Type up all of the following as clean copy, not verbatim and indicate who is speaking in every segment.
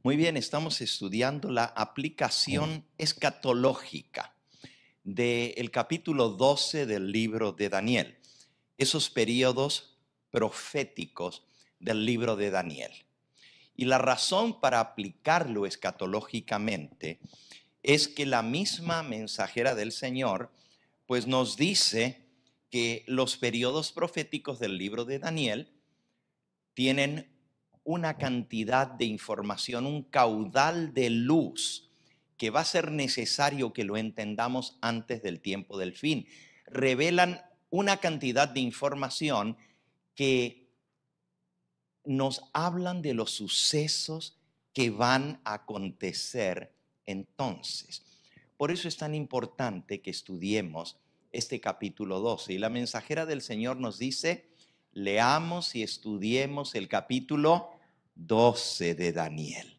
Speaker 1: Muy bien, estamos estudiando la aplicación escatológica del capítulo 12 del libro de Daniel, esos periodos proféticos del libro de Daniel. Y la razón para aplicarlo escatológicamente es que la misma mensajera del Señor pues nos dice que los periodos proféticos del libro de Daniel tienen una cantidad de información, un caudal de luz que va a ser necesario que lo entendamos antes del tiempo del fin. Revelan una cantidad de información que nos hablan de los sucesos que van a acontecer entonces. Por eso es tan importante que estudiemos este capítulo 12. Y la mensajera del Señor nos dice: leamos y estudiemos el capítulo 12 de Daniel,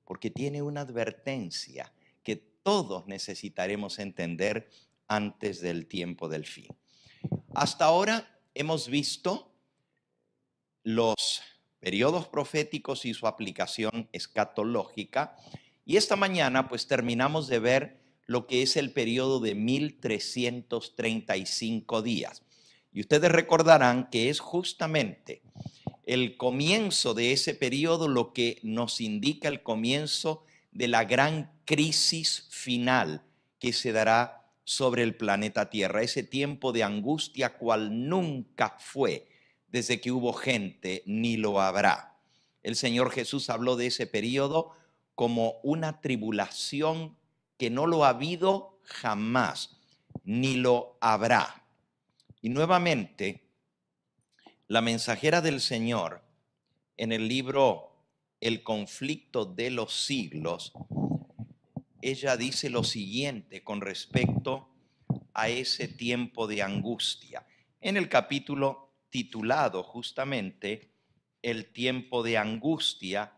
Speaker 1: porque tiene una advertencia que todos necesitaremos entender antes del tiempo del fin. Hasta ahora hemos visto los periodos proféticos y su aplicación escatológica, y esta mañana pues terminamos de ver lo que es el periodo de 1335 días. Y ustedes recordarán que es justamente el comienzo de ese periodo lo que nos indica el comienzo de la gran crisis final que se dará sobre el planeta Tierra, ese tiempo de angustia cual nunca fue desde que hubo gente, ni lo habrá. El Señor Jesús habló de ese periodo como una tribulación que no lo ha habido jamás, ni lo habrá. Y nuevamente, la mensajera del Señor, en el libro El conflicto de los siglos, ella dice lo siguiente con respecto a ese tiempo de angustia. En el capítulo titulado justamente El tiempo de angustia,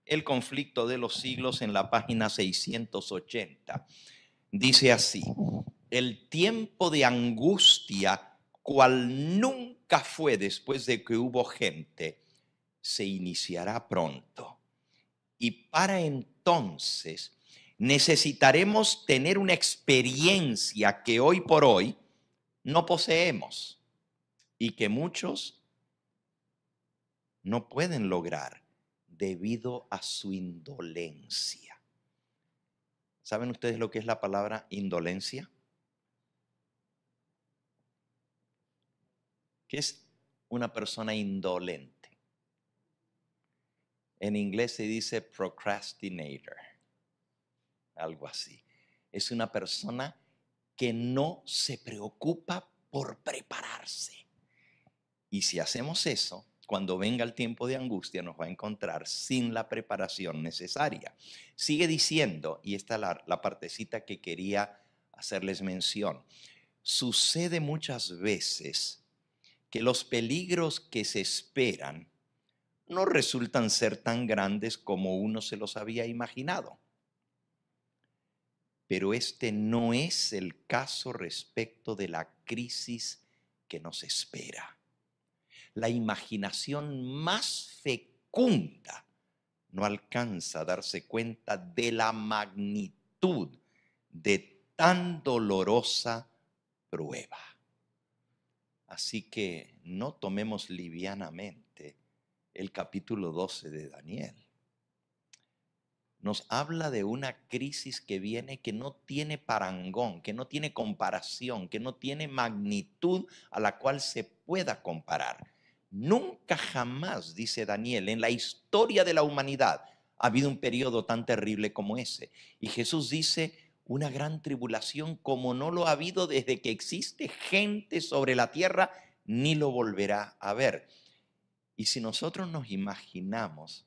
Speaker 1: el conflicto de los siglos, en la página 680, dice así: el tiempo de angustia, cual nunca fue después de que hubo gente, se iniciará pronto. Y para entonces necesitaremos tener una experiencia que hoy por hoy no poseemos y que muchos no pueden lograr debido a su indolencia. ¿Saben ustedes lo que es la palabra indolencia? ¿Qué es una persona indolente? En inglés se dice procrastinator, algo así. Es una persona que no se preocupa por prepararse. Y si hacemos eso, cuando venga el tiempo de angustia nos va a encontrar sin la preparación necesaria. Sigue diciendo, y esta es la partecita que quería hacerles mención: sucede muchas veces que los peligros que se esperan no resultan ser tan grandes como uno se los había imaginado. Pero este no es el caso respecto de la crisis que nos espera. La imaginación más fecunda no alcanza a darse cuenta de la magnitud de tan dolorosa prueba. Así que no tomemos livianamente el capítulo 12 de Daniel. Nos habla de una crisis que viene, que no tiene parangón, que no tiene comparación, que no tiene magnitud a la cual se pueda comparar. Nunca jamás, dice Daniel, en la historia de la humanidad ha habido un periodo tan terrible como ese. Y Jesús dice: una gran tribulación como no lo ha habido desde que existe gente sobre la tierra, ni lo volverá a ver. Y si nosotros nos imaginamos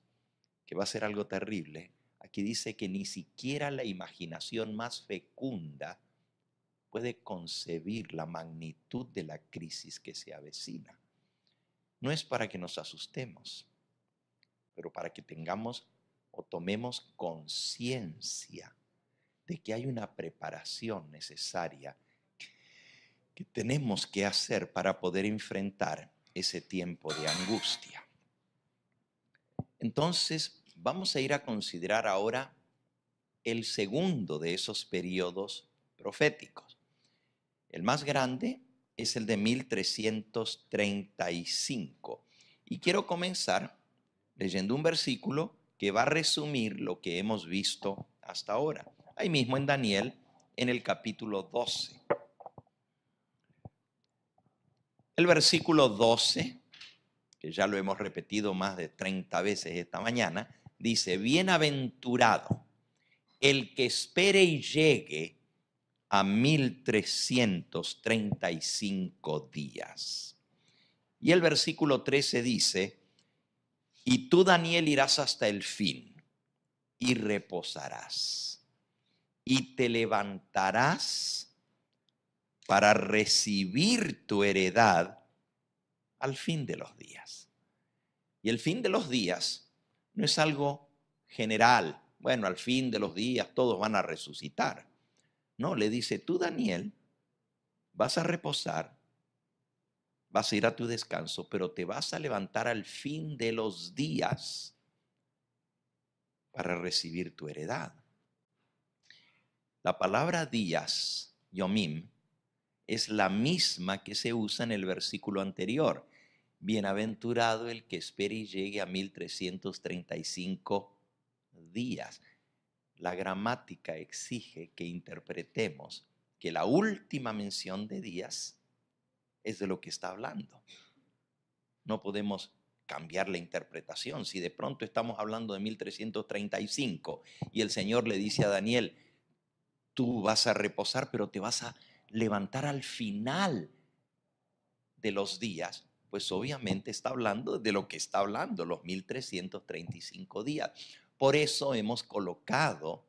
Speaker 1: que va a ser algo terrible, aquí dice que ni siquiera la imaginación más fecunda puede concebir la magnitud de la crisis que se avecina. No es para que nos asustemos, pero para que tengamos o tomemos conciencia de que hay una preparación necesaria que tenemos que hacer para poder enfrentar ese tiempo de angustia. Entonces vamos a ir a considerar ahora el segundo de esos periodos proféticos. El más grande es el de 1335. Y quiero comenzar leyendo un versículo que va a resumir lo que hemos visto hasta ahora. Ahí mismo en Daniel, en el capítulo 12. El versículo 12, que ya lo hemos repetido más de 30 veces esta mañana, dice: bienaventurado el que espere y llegue a 1335 días. Y el versículo 13 dice: y tú, Daniel, irás hasta el fin y reposarás y te levantarás para recibir tu heredad al fin de los días. Y el fin de los días no es algo general. Bueno, al fin de los días todos van a resucitar. No, le dice: tú, Daniel, vas a reposar, vas a ir a tu descanso, pero te vas a levantar al fin de los días para recibir tu heredad. La palabra días, yomim, es la misma que se usa en el versículo anterior. Bienaventurado el que espere y llegue a 1335 días. La gramática exige que interpretemos que la última mención de días es de lo que está hablando. No podemos cambiar la interpretación. Si de pronto estamos hablando de 1335 y el Señor le dice a Daniel: tú vas a reposar, pero te vas a levantar al final de los días, pues obviamente está hablando de lo que está hablando, los 1335 días. Por eso hemos colocado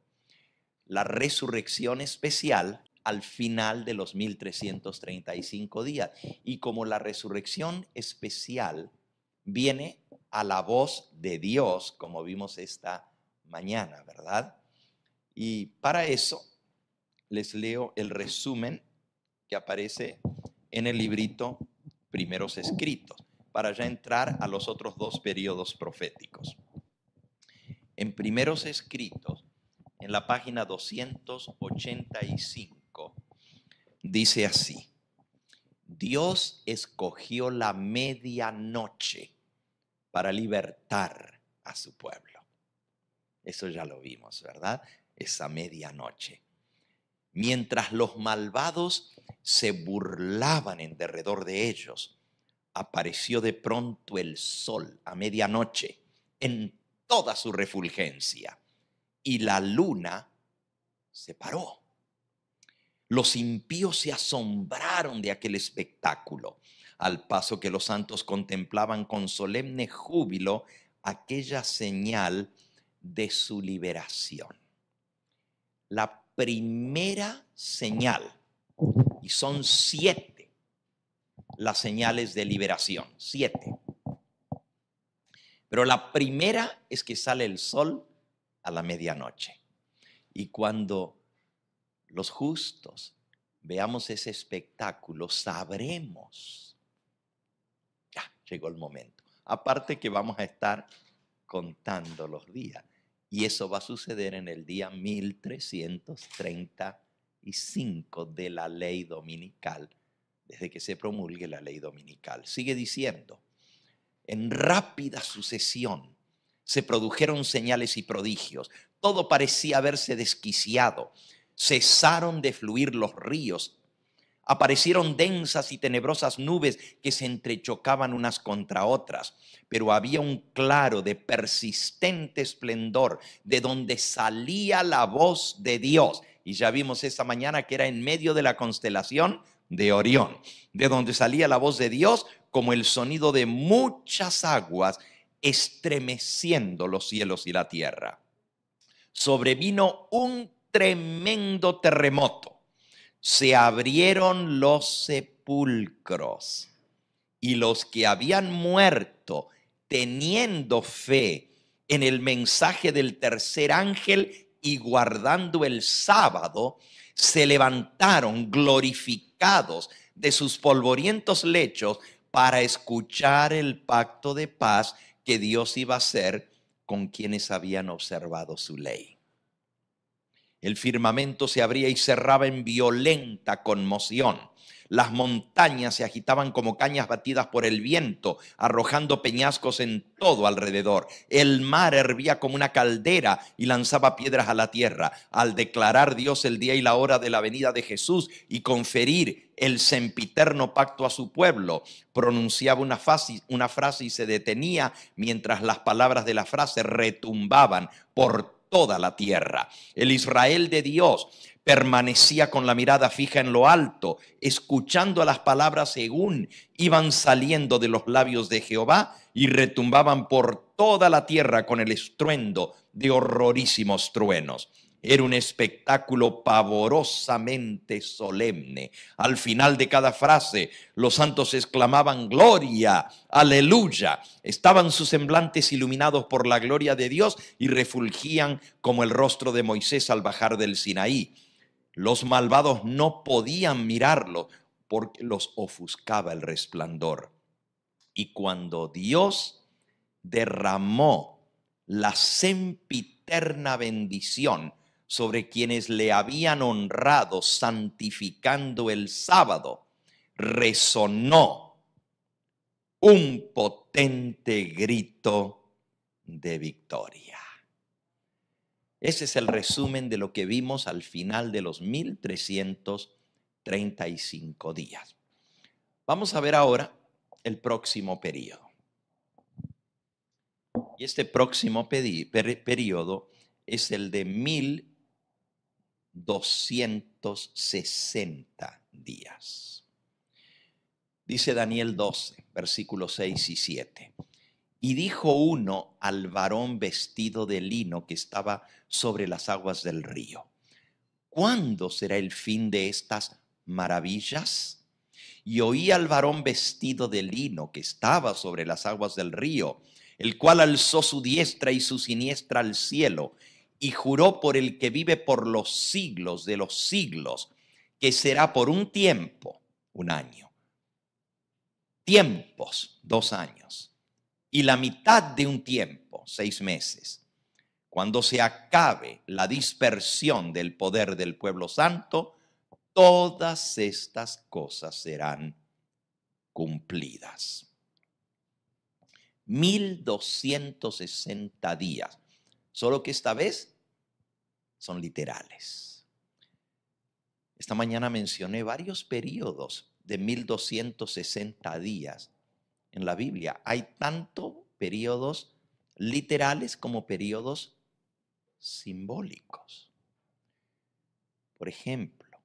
Speaker 1: la resurrección especial al final de los 1335 días. Y como la resurrección especial viene a la voz de Dios, como vimos esta mañana, ¿verdad? Y para eso les leo el resumen que aparece en el librito Primeros Escritos, para ya entrar a los otros dos periodos proféticos. En Primeros Escritos, en la página 285, dice así: Dios escogió la medianoche para libertar a su pueblo. Eso ya lo vimos, ¿verdad? Esa medianoche. Mientras los malvados se burlaban en derredor de ellos, apareció de pronto el sol a medianoche en toda su refulgencia, y la luna se paró. Los impíos se asombraron de aquel espectáculo, al paso que los santos contemplaban con solemne júbilo aquella señal de su liberación. La primera señal, y son 7 las señales de liberación, 7. Pero la primera es que sale el sol a la medianoche. Y cuando los justos veamos ese espectáculo, sabremos, ya llegó el momento. Aparte que vamos a estar contando los días. Y eso va a suceder en el día 1335 de la ley dominical, desde que se promulgue la ley dominical. Sigue diciendo: en rápida sucesión se produjeron señales y prodigios. Todo parecía haberse desquiciado. Cesaron de fluir los ríos. Aparecieron densas y tenebrosas nubes que se entrechocaban unas contra otras, pero había un claro de persistente esplendor de donde salía la voz de Dios. Y ya vimos esta mañana que era en medio de la constelación de Orión, de donde salía la voz de Dios como el sonido de muchas aguas estremeciendo los cielos y la tierra. Sobrevino un tremendo terremoto. Se abrieron los sepulcros y los que habían muerto teniendo fe en el mensaje del tercer ángel y guardando el sábado, se levantaron glorificados de sus polvorientos lechos para escuchar el pacto de paz que Dios iba a hacer con quienes habían observado su ley. El firmamento se abría y cerraba en violenta conmoción. Las montañas se agitaban como cañas batidas por el viento, arrojando peñascos en todo alrededor. El mar hervía como una caldera y lanzaba piedras a la tierra. Al declarar Dios el día y la hora de la venida de Jesús y conferir el sempiterno pacto a su pueblo, pronunciaba una frase y se detenía mientras las palabras de la frase retumbaban por toda la tierra. El Israel de Dios permanecía con la mirada fija en lo alto, escuchando a las palabras según iban saliendo de los labios de Jehová y retumbaban por toda la tierra con el estruendo de horrorísimos truenos. Era un espectáculo pavorosamente solemne. Al final de cada frase, los santos exclamaban gloria, aleluya. Estaban sus semblantes iluminados por la gloria de Dios y refulgían como el rostro de Moisés al bajar del Sinaí. Los malvados no podían mirarlo porque los ofuscaba el resplandor. Y cuando Dios derramó la sempiterna bendición sobre quienes le habían honrado santificando el sábado, resonó un potente grito de victoria. Ese es el resumen de lo que vimos al final de los 1335 días. Vamos a ver ahora el próximo periodo. Y este próximo periodo es el de 1260 días. Dice Daniel 12, versículos 6 y 7. Y dijo uno al varón vestido de lino que estaba sobre las aguas del río: ¿cuándo será el fin de estas maravillas? Y oí al varón vestido de lino que estaba sobre las aguas del río, el cual alzó su diestra y su siniestra al cielo, y juró por el que vive por los siglos de los siglos, que será por un tiempo, 1 año, tiempos, 2 años, y la mitad de un tiempo, 6 meses, cuando se acabe la dispersión del poder del pueblo santo, todas estas cosas serán cumplidas. 1260 días, solo que esta vez son literales. Esta mañana mencioné varios periodos de 1260 días en la Biblia. Hay tanto periodos literales como periodos simbólicos. Por ejemplo,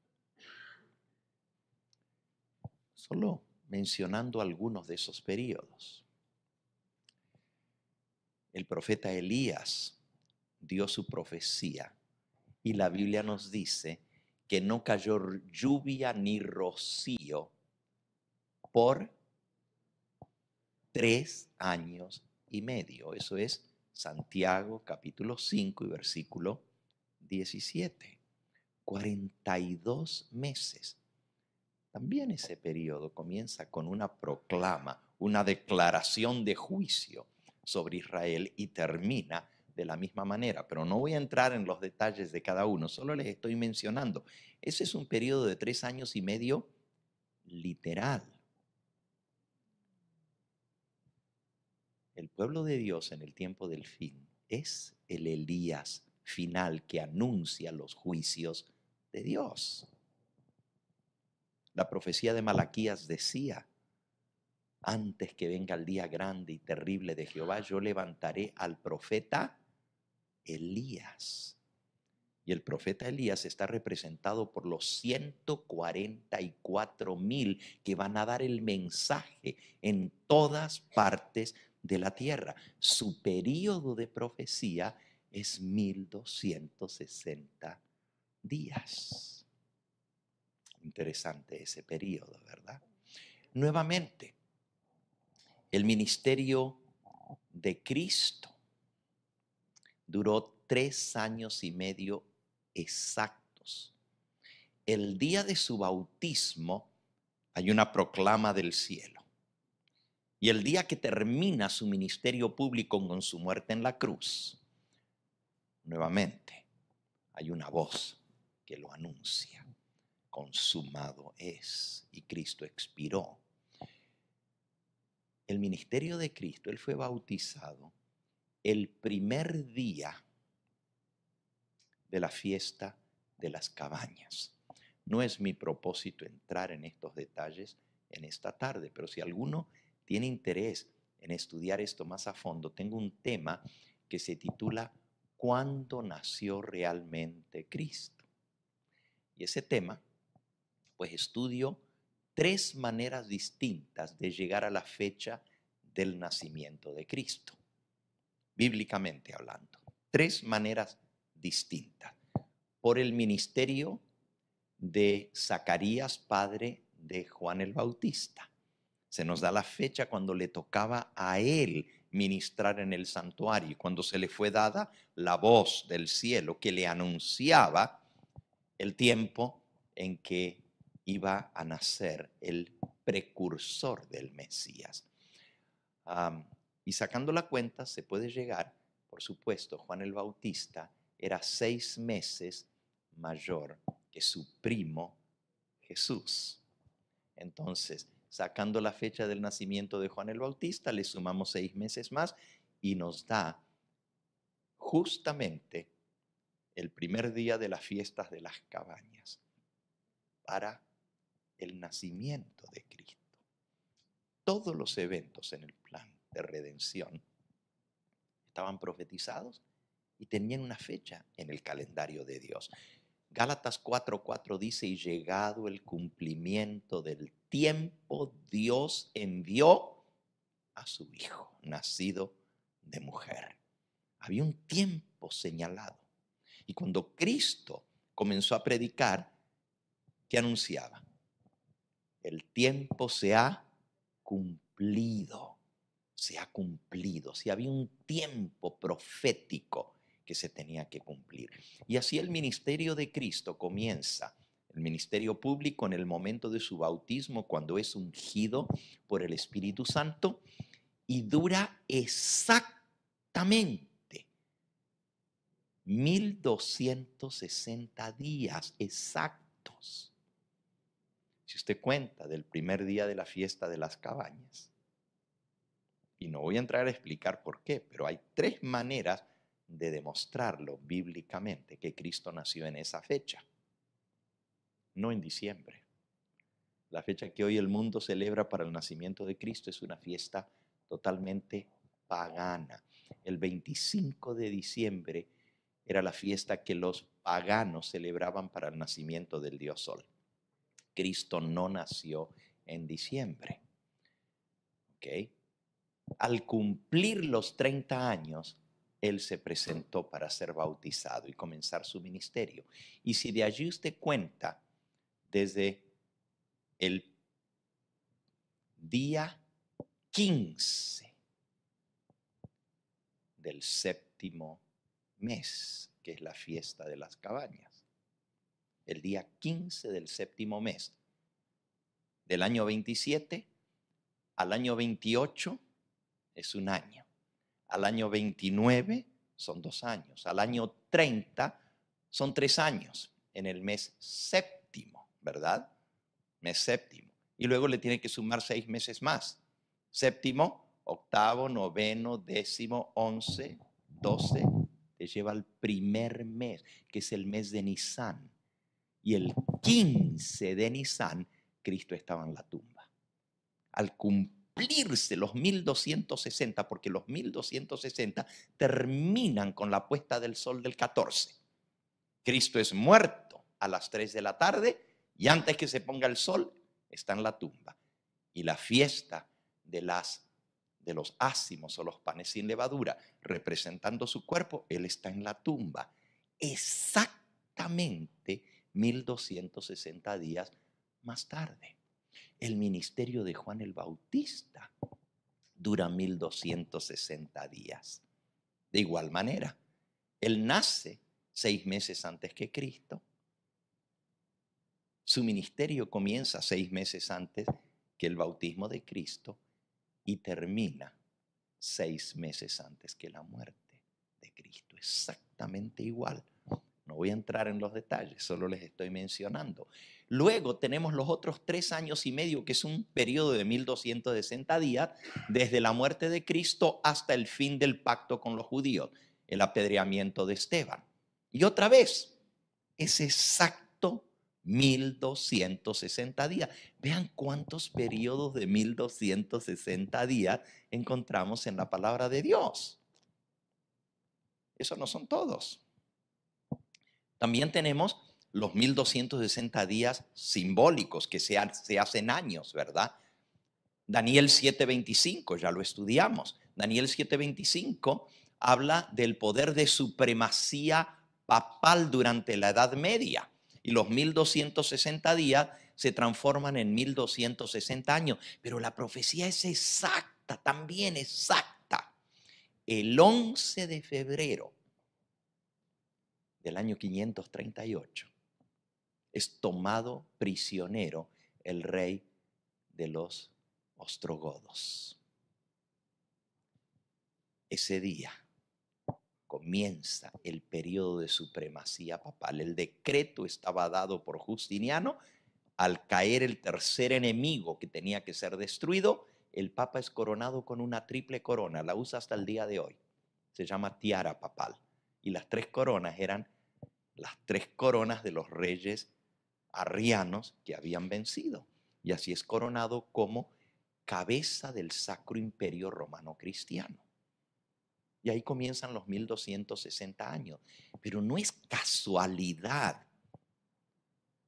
Speaker 1: solo mencionando algunos de esos periodos. El profeta Elías dio su profecía y la Biblia nos dice que no cayó lluvia ni rocío por 3 años y medio. Eso es Santiago capítulo 5 y versículo 17. 42 meses. También ese periodo comienza con una proclama, una declaración de juicio sobre Israel y termina de la misma manera. Pero no voy a entrar en los detalles de cada uno, solo les estoy mencionando. Ese es un periodo de 3 años y medio literal. El pueblo de Dios en el tiempo del fin es el Elías final que anuncia los juicios de Dios. La profecía de Malaquías decía: antes que venga el día grande y terrible de Jehová, yo levantaré al profeta Elías. Y el profeta Elías está representado por los 144,000 que van a dar el mensaje en todas partes de la tierra. Su periodo de profecía es 1260 días. Interesante ese periodo, ¿verdad? Nuevamente, el ministerio de Cristo duró 3 años y medio exactos. El día de su bautismo hay una proclama del cielo. Y el día que termina su ministerio público con su muerte en la cruz, nuevamente hay una voz que lo anuncia. Consumado es. Y Cristo expiró. El ministerio de Cristo, Él fue bautizado el primer día de la fiesta de las cabañas. No es mi propósito entrar en estos detalles en esta tarde, pero si alguno tiene interés en estudiar esto más a fondo, tengo un tema que se titula ¿Cuándo nació realmente Cristo? Y ese tema, pues estudio 3 maneras distintas de llegar a la fecha del nacimiento de Cristo, bíblicamente hablando. 3 maneras distintas. Por el ministerio de Zacarías, padre de Juan el Bautista. Se nos da la fecha cuando le tocaba a él ministrar en el santuario y cuando se le fue dada la voz del cielo que le anunciaba el tiempo en que iba a nacer el precursor del Mesías. Y sacando la cuenta se puede llegar, por supuesto, Juan el Bautista era 6 meses mayor que su primo Jesús. Entonces, sacando la fecha del nacimiento de Juan el Bautista, le sumamos 6 meses más y nos da justamente el primer día de las fiestas de las cabañas para el nacimiento de Cristo. Todos los eventos en el plan de redención estaban profetizados y tenían una fecha en el calendario de Dios. Gálatas 4:4 dice, y llegado el cumplimiento del tiempo, Dios envió a su Hijo, nacido de mujer. Había un tiempo señalado. Y cuando Cristo comenzó a predicar, ¿qué anunciaba? El tiempo se ha cumplido, se ha cumplido. Si había un tiempo profético que se tenía que cumplir. Y así el ministerio de Cristo comienza, el ministerio público en el momento de su bautismo, cuando es ungido por el Espíritu Santo, y dura exactamente 1260 días exactos. Si usted cuenta del primer día de la fiesta de las cabañas, y no voy a entrar a explicar por qué, pero hay 3 maneras de demostrarlo bíblicamente que Cristo nació en esa fecha, no en diciembre. La fecha que hoy el mundo celebra para el nacimiento de Cristo es una fiesta totalmente pagana. El 25 de diciembre era la fiesta que los paganos celebraban para el nacimiento del Dios Sol. Cristo no nació en diciembre. ¿Ok? Al cumplir los 30 años, Él se presentó para ser bautizado y comenzar su ministerio. Y si de allí usted cuenta, desde el día 15 del 7º mes, que es la fiesta de las cabañas, el día 15 del 7º mes, del año 27 al año 28 es un año, al año 29 son 2 años, al año 30 son 3 años, en el mes 7º, ¿verdad? Mes 7º. Y luego le tiene que sumar 6 meses más. 7º, 8º, 9º, 10º, 11, 12, te lleva al primer mes, que es el mes de Nisan. Y el 15 de Nisan, Cristo estaba en la tumba. Al cumplirse los 1260, porque los 1260 terminan con la puesta del sol del 14. Cristo es muerto a las 3 de la tarde y antes que se ponga el sol está en la tumba. Y la fiesta de los ácimos o los panes sin levadura, representando su cuerpo, Él está en la tumba. Exactamente 1260 días más tarde. El ministerio de Juan el Bautista dura 1260 días. De igual manera, Él nace 6 meses antes que Cristo. Su ministerio comienza 6 meses antes que el bautismo de Cristo y termina 6 meses antes que la muerte de Cristo. Exactamente igual. No voy a entrar en los detalles, solo les estoy mencionando. Luego tenemos los otros 3 años y medio, que es un periodo de 1260 días, desde la muerte de Cristo hasta el fin del pacto con los judíos, el apedreamiento de Esteban. Y otra vez, es exacto 1260 días. Vean cuántos periodos de 1260 días encontramos en la palabra de Dios. Eso no son todos. También tenemos los 1260 días simbólicos que se hacen años, ¿verdad? Daniel 7:25, ya lo estudiamos. Daniel 7:25 habla del poder de supremacía papal durante la Edad Media. Y los 1260 días se transforman en 1260 años. Pero la profecía es exacta, también exacta. El 11 de febrero del año 538 es tomado prisionero el rey de los ostrogodos. Ese día comienza el periodo de supremacía papal. El decreto estaba dado por Justiniano. Al caer el tercer enemigo que tenía que ser destruido, el papa es coronado con una triple corona. La usa hasta el día de hoy. Se llama tiara papal. Y las 3 coronas eran las 3 coronas de los reyes arrianos que habían vencido. Y así es coronado como cabeza del Sacro Imperio Romano Cristiano. Y ahí comienzan los 1260 años. Pero no es casualidad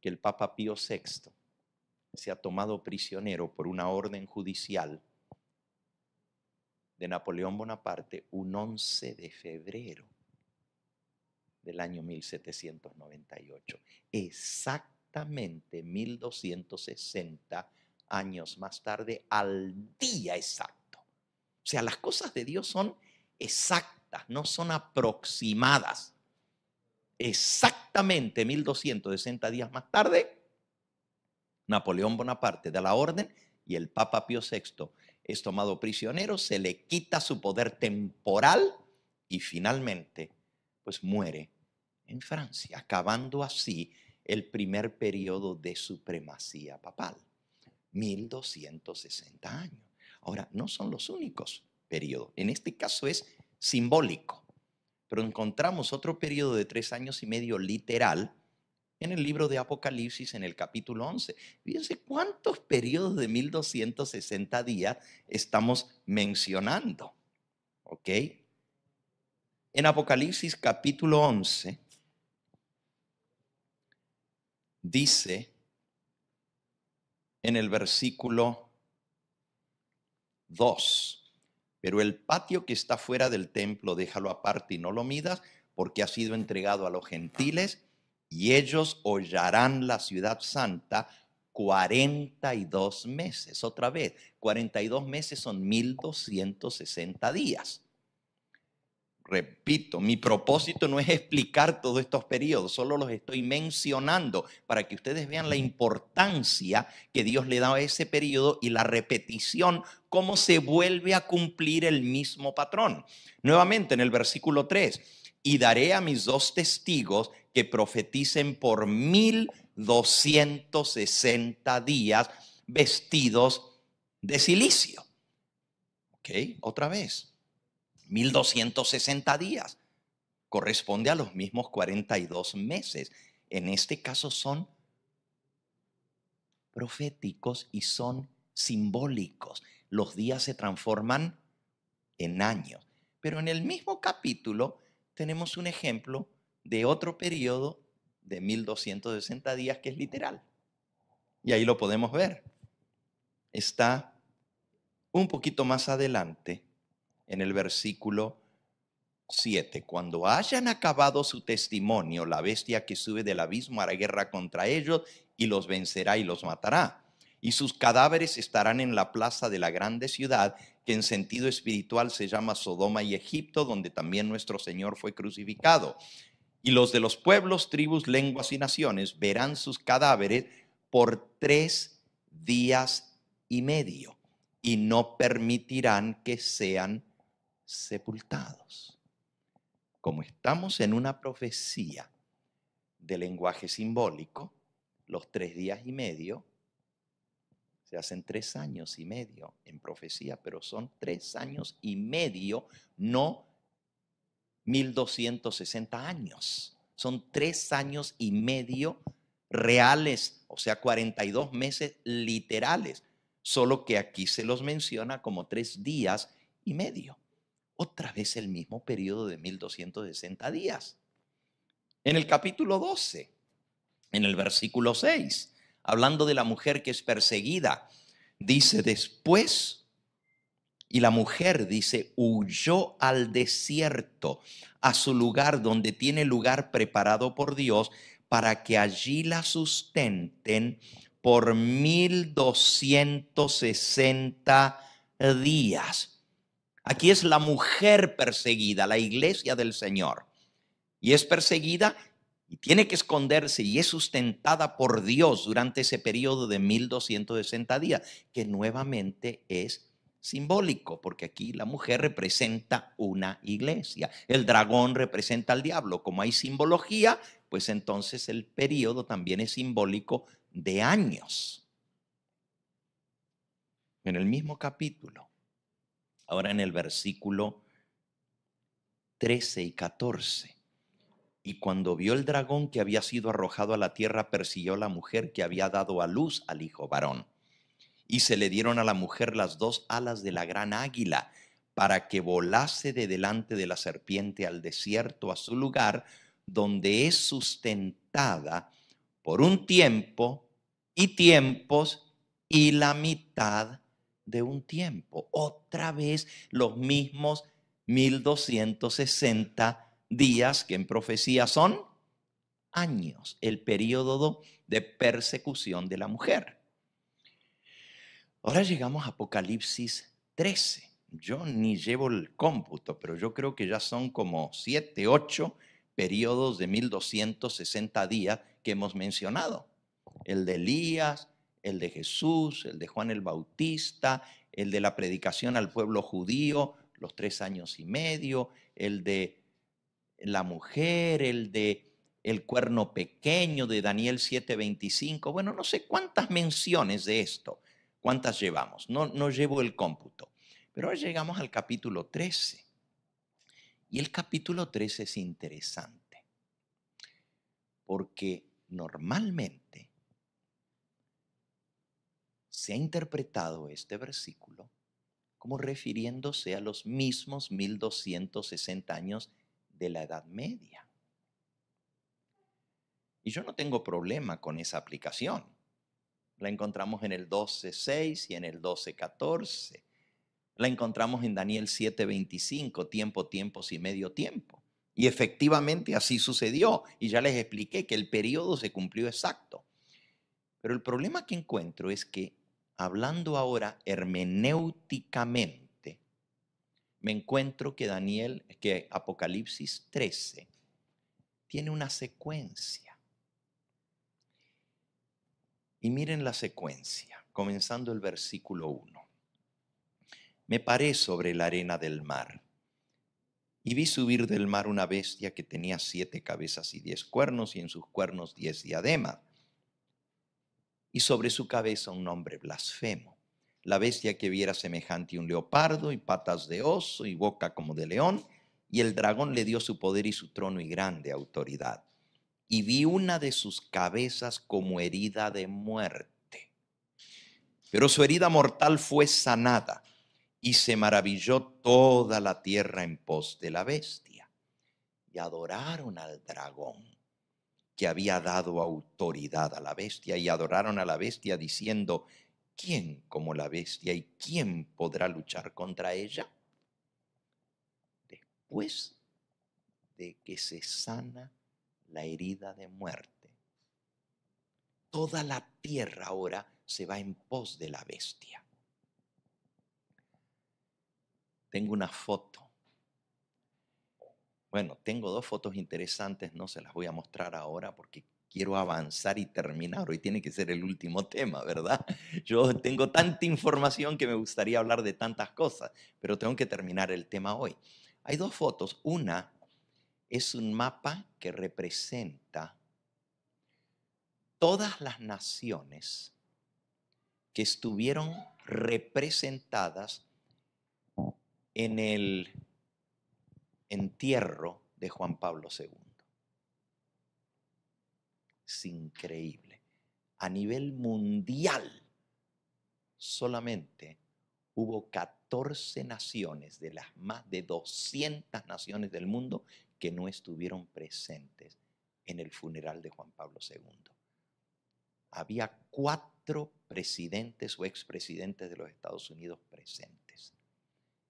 Speaker 1: que el Papa Pío VI sea tomado prisionero por una orden judicial de Napoleón Bonaparte un 11 de febrero del año 1798. Exactamente 1260 años más tarde, al día exacto. O sea, las cosas de Dios son exactas, no son aproximadas. Exactamente 1260 días más tarde, Napoleón Bonaparte da la orden y el Papa Pío VI es tomado prisionero, se le quita su poder temporal y finalmente pues muere en Francia, acabando así el primer periodo de supremacía papal, 1260 años. Ahora, no son los únicos periodos, en este caso es simbólico, pero encontramos otro periodo de 3 años y medio literal en el libro de Apocalipsis, en el capítulo 11. Fíjense cuántos periodos de 1260 días estamos mencionando, ¿ok? En Apocalipsis capítulo 11 dice en el versículo 2, pero el patio que está fuera del templo déjalo aparte y no lo midas, porque ha sido entregado a los gentiles y ellos hollarán la ciudad santa 42 meses. Otra vez, 42 meses son 1260 días. Repito, mi propósito no es explicar todos estos periodos, solo los estoy mencionando para que ustedes vean la importancia que Dios le da a ese periodo y la repetición, cómo se vuelve a cumplir el mismo patrón. Nuevamente en el versículo 3, y daré a mis 2 testigos que profeticen por 1260 días vestidos de cilicio. Ok, otra vez. 1260 días corresponde a los mismos 42 meses. En este caso son proféticos y son simbólicos. Los días se transforman en años. Pero en el mismo capítulo tenemos un ejemplo de otro periodo de 1260 días que es literal. Y ahí lo podemos ver. Está un poquito más adelante en el versículo 7. Cuando hayan acabado su testimonio, la bestia que sube del abismo hará guerra contra ellos y los vencerá y los matará. Y sus cadáveres estarán en la plaza de la grande ciudad, que en sentido espiritual se llama Sodoma y Egipto, donde también nuestro Señor fue crucificado. Y los de los pueblos, tribus, lenguas y naciones verán sus cadáveres por 3 días y medio. y no permitirán que sean sepultados. Como estamos en una profecía de lenguaje simbólico, los 3 días y medio se hacen 3 años y medio en profecía, pero son 3 años y medio, no 1260 años. Son 3 años y medio reales, o sea, 42 meses literales, solo que aquí se los menciona como 3 días y medio. Otra vez el mismo periodo de 1260 días. En el capítulo 12, en el versículo 6, hablando de la mujer que es perseguida, dice después, y la mujer, dice, huyó al desierto, a su lugar donde tiene lugar preparado por Dios, para que allí la sustenten por 1260 días. Aquí es la mujer perseguida, la iglesia del Señor. Y es perseguida y tiene que esconderse y es sustentada por Dios durante ese periodo de 1260 días, que nuevamente es simbólico, porque aquí la mujer representa una iglesia, el dragón representa al diablo. Como hay simbología, pues entonces el periodo también es simbólico de años. En el mismo capítulo, ahora en el versículo 13 y 14. Y cuando vio el dragón que había sido arrojado a la tierra, persiguió a la mujer que había dado a luz al hijo varón. Y se le dieron a la mujer las 2 alas de la gran águila, para que volase de delante de la serpiente al desierto, a su lugar, donde es sustentada por un tiempo y tiempos y la mitad de un tiempo. Otra vez los mismos 1260 días que en profecía son años, el periodo de persecución de la mujer. Ahora llegamos a Apocalipsis 13. Yo ni llevo el cómputo, pero yo creo que ya son como 7, 8 periodos de 1260 días que hemos mencionado. El de Elías, el de Jesús, el de Juan el Bautista, el de la predicación al pueblo judío, los 3 años y medio, el de la mujer, el de el cuerno pequeño de Daniel 7:25. Bueno, no sé cuántas menciones de esto, cuántas llevamos. No llevo el cómputo. Pero ahora llegamos al capítulo 13. Y el capítulo 13 es interesante, porque normalmente se ha interpretado este versículo como refiriéndose a los mismos 1260 años de la Edad Media. Y yo no tengo problema con esa aplicación. La encontramos en el 12:6 y en el 12:14. La encontramos en Daniel 7:25, tiempo, tiempos y medio tiempo. Y efectivamente así sucedió. Y ya les expliqué que el periodo se cumplió exacto. Pero el problema que encuentro es que, hablando ahora hermenéuticamente, me encuentro que Apocalipsis 13 tiene una secuencia. Y miren la secuencia, comenzando el versículo 1. Me paré sobre la arena del mar y vi subir del mar una bestia que tenía 7 cabezas y 10 cuernos, y en sus cuernos 10 diademas, y sobre su cabeza un nombre blasfemo. La bestia que viera semejante a un leopardo, y patas de oso, y boca como de león, y el dragón le dio su poder y su trono y grande autoridad. Y vi una de sus cabezas como herida de muerte, pero su herida mortal fue sanada, y se maravilló toda la tierra en pos de la bestia. Y adoraron al dragón, que había dado autoridad a la bestia, y adoraron a la bestia diciendo: ¿quién como la bestia, y quién podrá luchar contra ella? Después de que se sana la herida de muerte, toda la tierra ahora se va en pos de la bestia. Tengo una foto. Bueno, tengo 2 fotos interesantes, no se las voy a mostrar ahora porque quiero avanzar y terminar. Hoy tiene que ser el último tema, ¿verdad? Yo tengo tanta información que me gustaría hablar de tantas cosas, pero tengo que terminar el tema hoy. Hay dos fotos. Una es un mapa que representa todas las naciones que estuvieron representadas en el entierro de Juan Pablo II. Es increíble. A nivel mundial, solamente hubo 14 naciones de las más de 200 naciones del mundo que no estuvieron presentes en el funeral de Juan Pablo II. Había 4 presidentes o expresidentes de los Estados Unidos presentes.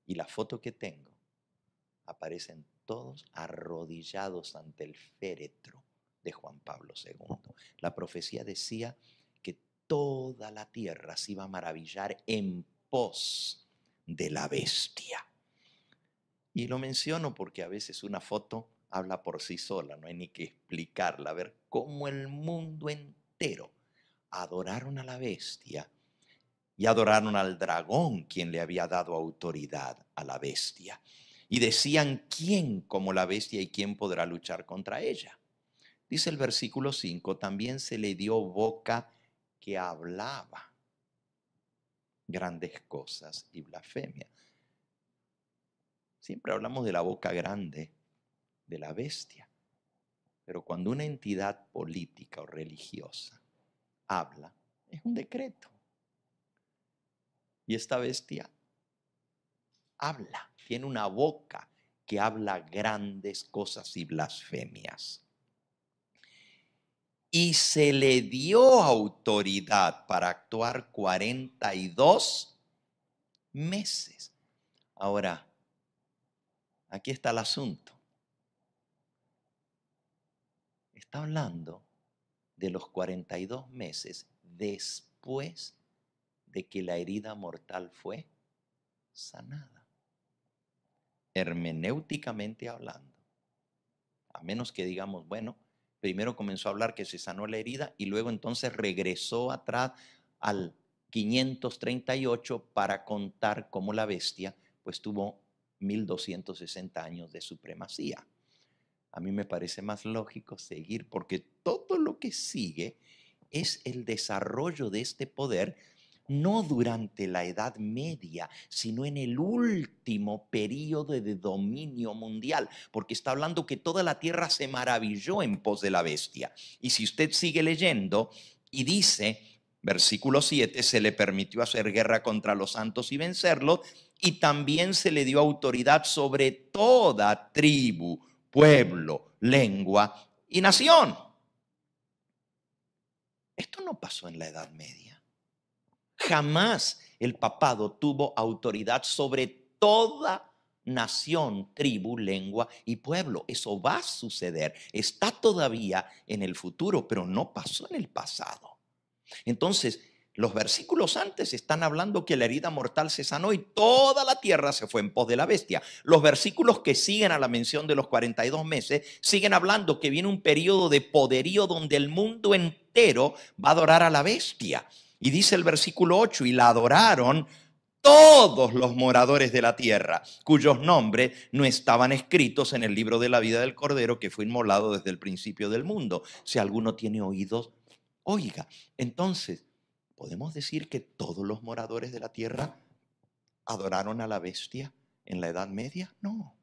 Speaker 1: Y la foto que tengo, aparecen todos arrodillados ante el féretro de Juan Pablo II. La profecía decía que toda la tierra se iba a maravillar en pos de la bestia. Y lo menciono porque a veces una foto habla por sí sola, no hay ni que explicarla. A ver cómo el mundo entero adoraron a la bestia y adoraron al dragón, quien le había dado autoridad a la bestia. Y decían, ¿quién como la bestia y quién podrá luchar contra ella? Dice el versículo 5, también se le dio boca que hablaba grandes cosas y blasfemia. Siempre hablamos de la boca grande de la bestia, pero cuando una entidad política o religiosa habla, es un decreto. Y esta bestia habla, tiene una boca que habla grandes cosas y blasfemias. Y se le dio autoridad para actuar 42 meses. Ahora, aquí está el asunto. Está hablando de los 42 meses después de que la herida mortal fue sanada. Hermenéuticamente hablando. A menos que digamos, bueno, primero comenzó a hablar que se sanó la herida y luego entonces regresó atrás al 538 para contar cómo la bestia pues tuvo 1260 años de supremacía. A mí me parece más lógico seguir porque todo lo que sigue es el desarrollo de este poder no durante la Edad Media, sino en el último periodo de dominio mundial, porque está hablando que toda la tierra se maravilló en pos de la bestia. Y si usted sigue leyendo y dice, versículo 7, se le permitió hacer guerra contra los santos y vencerlos, y también se le dio autoridad sobre toda tribu, pueblo, lengua y nación. Esto no pasó en la Edad Media. Jamás el papado tuvo autoridad sobre toda nación, tribu, lengua y pueblo. Eso va a suceder. Está todavía en el futuro, pero no pasó en el pasado. Entonces, los versículos antes están hablando que la herida mortal se sanó y toda la tierra se fue en pos de la bestia. Los versículos que siguen a la mención de los 42 meses siguen hablando que viene un periodo de poderío donde el mundo entero va a adorar a la bestia. Y dice el versículo 8, y la adoraron todos los moradores de la tierra, cuyos nombres no estaban escritos en el libro de la vida del Cordero que fue inmolado desde el principio del mundo. Si alguno tiene oídos, oiga. Entonces, ¿podemos decir que todos los moradores de la tierra adoraron a la bestia en la Edad Media? No.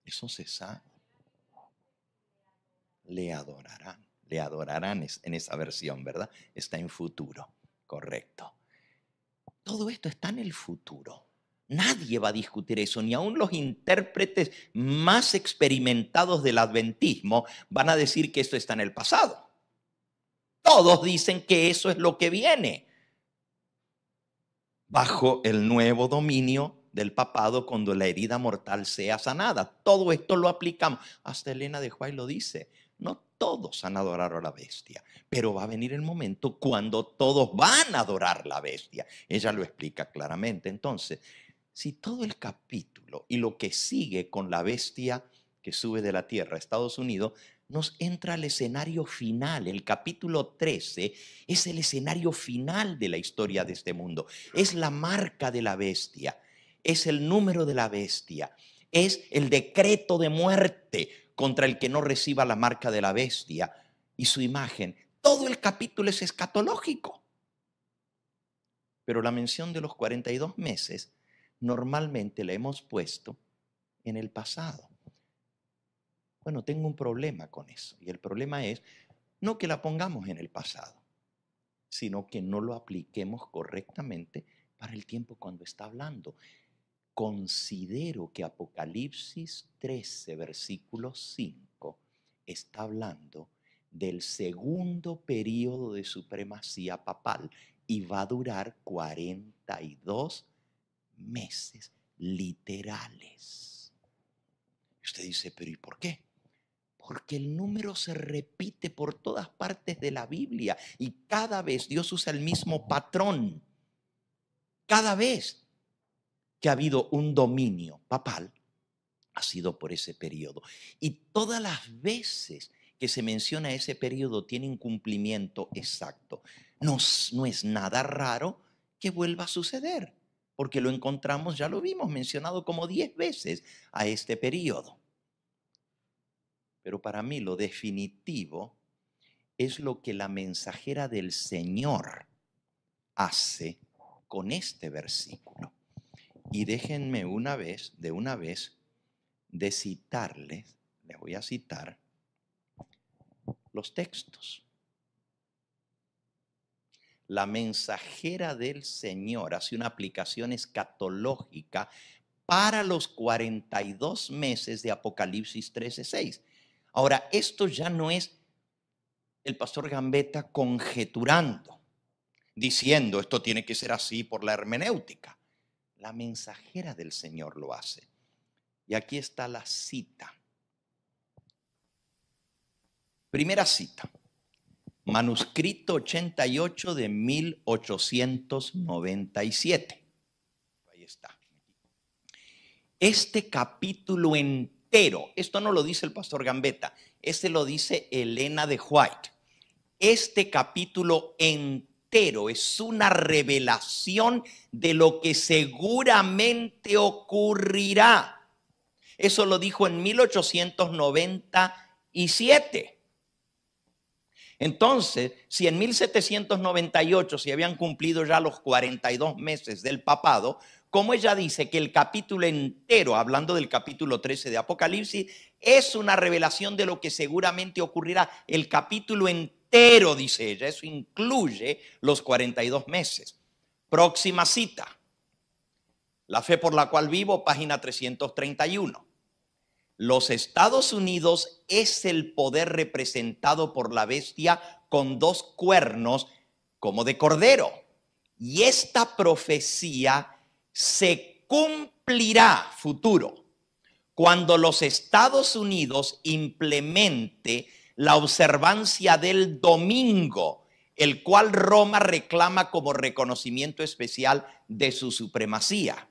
Speaker 1: Eso se sabe. Le adorarán en esa versión, ¿verdad? Está en futuro, correcto. Todo esto está en el futuro. Nadie va a discutir eso, ni aun los intérpretes más experimentados del adventismo van a decir que esto está en el pasado. Todos dicen que eso es lo que viene bajo el nuevo dominio del papado cuando la herida mortal sea sanada. Todo esto lo aplicamos. Hasta Elena de White lo dice. No todos han adorado a la bestia, pero va a venir el momento cuando todos van a adorar la bestia. Ella lo explica claramente. Entonces, si todo el capítulo y lo que sigue con la bestia que sube de la tierra a Estados Unidos, nos entra al escenario final. El capítulo 13 es el escenario final de la historia de este mundo. Es la marca de la bestia, es el número de la bestia, es el decreto de muerte contra el que no reciba la marca de la bestia y su imagen. Todo el capítulo es escatológico. Pero la mención de los 42 meses normalmente la hemos puesto en el pasado. Bueno, tengo un problema con eso. Y el problema es no que la pongamos en el pasado, sino que no lo apliquemos correctamente para el tiempo cuando está hablando. Considero que Apocalipsis 13, versículo 5, está hablando del segundo periodo de supremacía papal y va a durar 42 meses literales. Y usted dice, pero ¿y por qué? Porque el número se repite por todas partes de la Biblia y cada vez Dios usa el mismo patrón. Cada vez que ha habido un dominio papal, ha sido por ese periodo. Y todas las veces que se menciona ese periodo tiene un cumplimiento exacto. No es nada raro que vuelva a suceder, porque lo encontramos, ya lo vimos, mencionado como 10 veces a este periodo. Pero para mí lo definitivo es lo que la mensajera del Señor hace con este versículo. Y déjenme de una vez, de citarles, les voy a citar los textos. La mensajera del Señor hace una aplicación escatológica para los 42 meses de Apocalipsis 13:6. Ahora, esto ya no es el pastor Gambetta conjeturando, diciendo esto tiene que ser así por la hermenéutica. La mensajera del Señor lo hace. Y aquí está la cita. Primera cita. Manuscrito 88 de 1897. Ahí está. Este capítulo entero, esto no lo dice el pastor Gambetta, este lo dice Elena de White. Este capítulo entero es una revelación de lo que seguramente ocurrirá. Eso lo dijo en 1897. Entonces, si en 1798 se habían cumplido ya los 42 meses del papado, como ella dice que el capítulo entero, hablando del capítulo 13 de Apocalipsis, es una revelación de lo que seguramente ocurrirá. El capítulo entero, dice ella, eso incluye los 42 meses. Próxima cita. La fe por la cual vivo, página 331. Los Estados Unidos es el poder representado por la bestia con 2 cuernos como de cordero. Y esta profecía se cumplirá futuro cuando los Estados Unidos implemente la observancia del domingo, el cual Roma reclama como reconocimiento especial de su supremacía.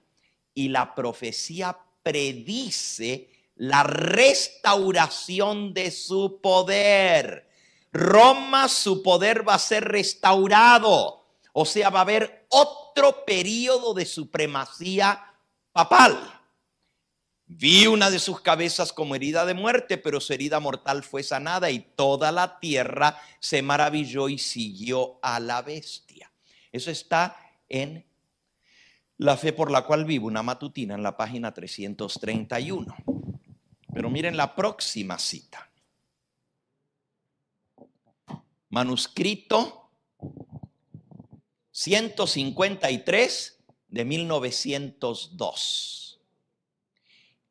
Speaker 1: Y la profecía predice la restauración de su poder. Roma, su poder va a ser restaurado. O sea, va a haber otro periodo de supremacía papal. Vi una de sus cabezas como herida de muerte, pero su herida mortal fue sanada y toda la tierra se maravilló y siguió a la bestia. Eso está en La fe por la cual vivo, una matutina en la página 331. Pero miren la próxima cita. Manuscrito 153 de 1902.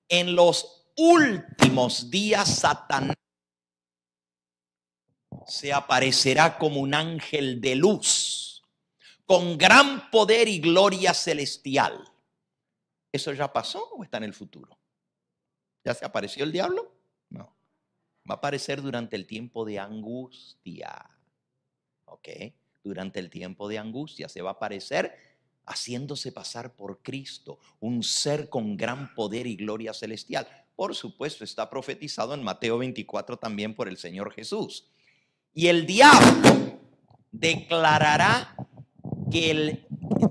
Speaker 1: En los últimos días, Satanás se aparecerá como un ángel de luz, con gran poder y gloria celestial. ¿Eso ya pasó o está en el futuro? ¿Ya se apareció el diablo? No. Va a aparecer durante el tiempo de angustia. ¿Ok? Durante el tiempo de angustia se va a aparecer haciéndose pasar por Cristo, un ser con gran poder y gloria celestial. por supuesto, está profetizado en Mateo 24 también por el Señor Jesús. Y el diablo declarará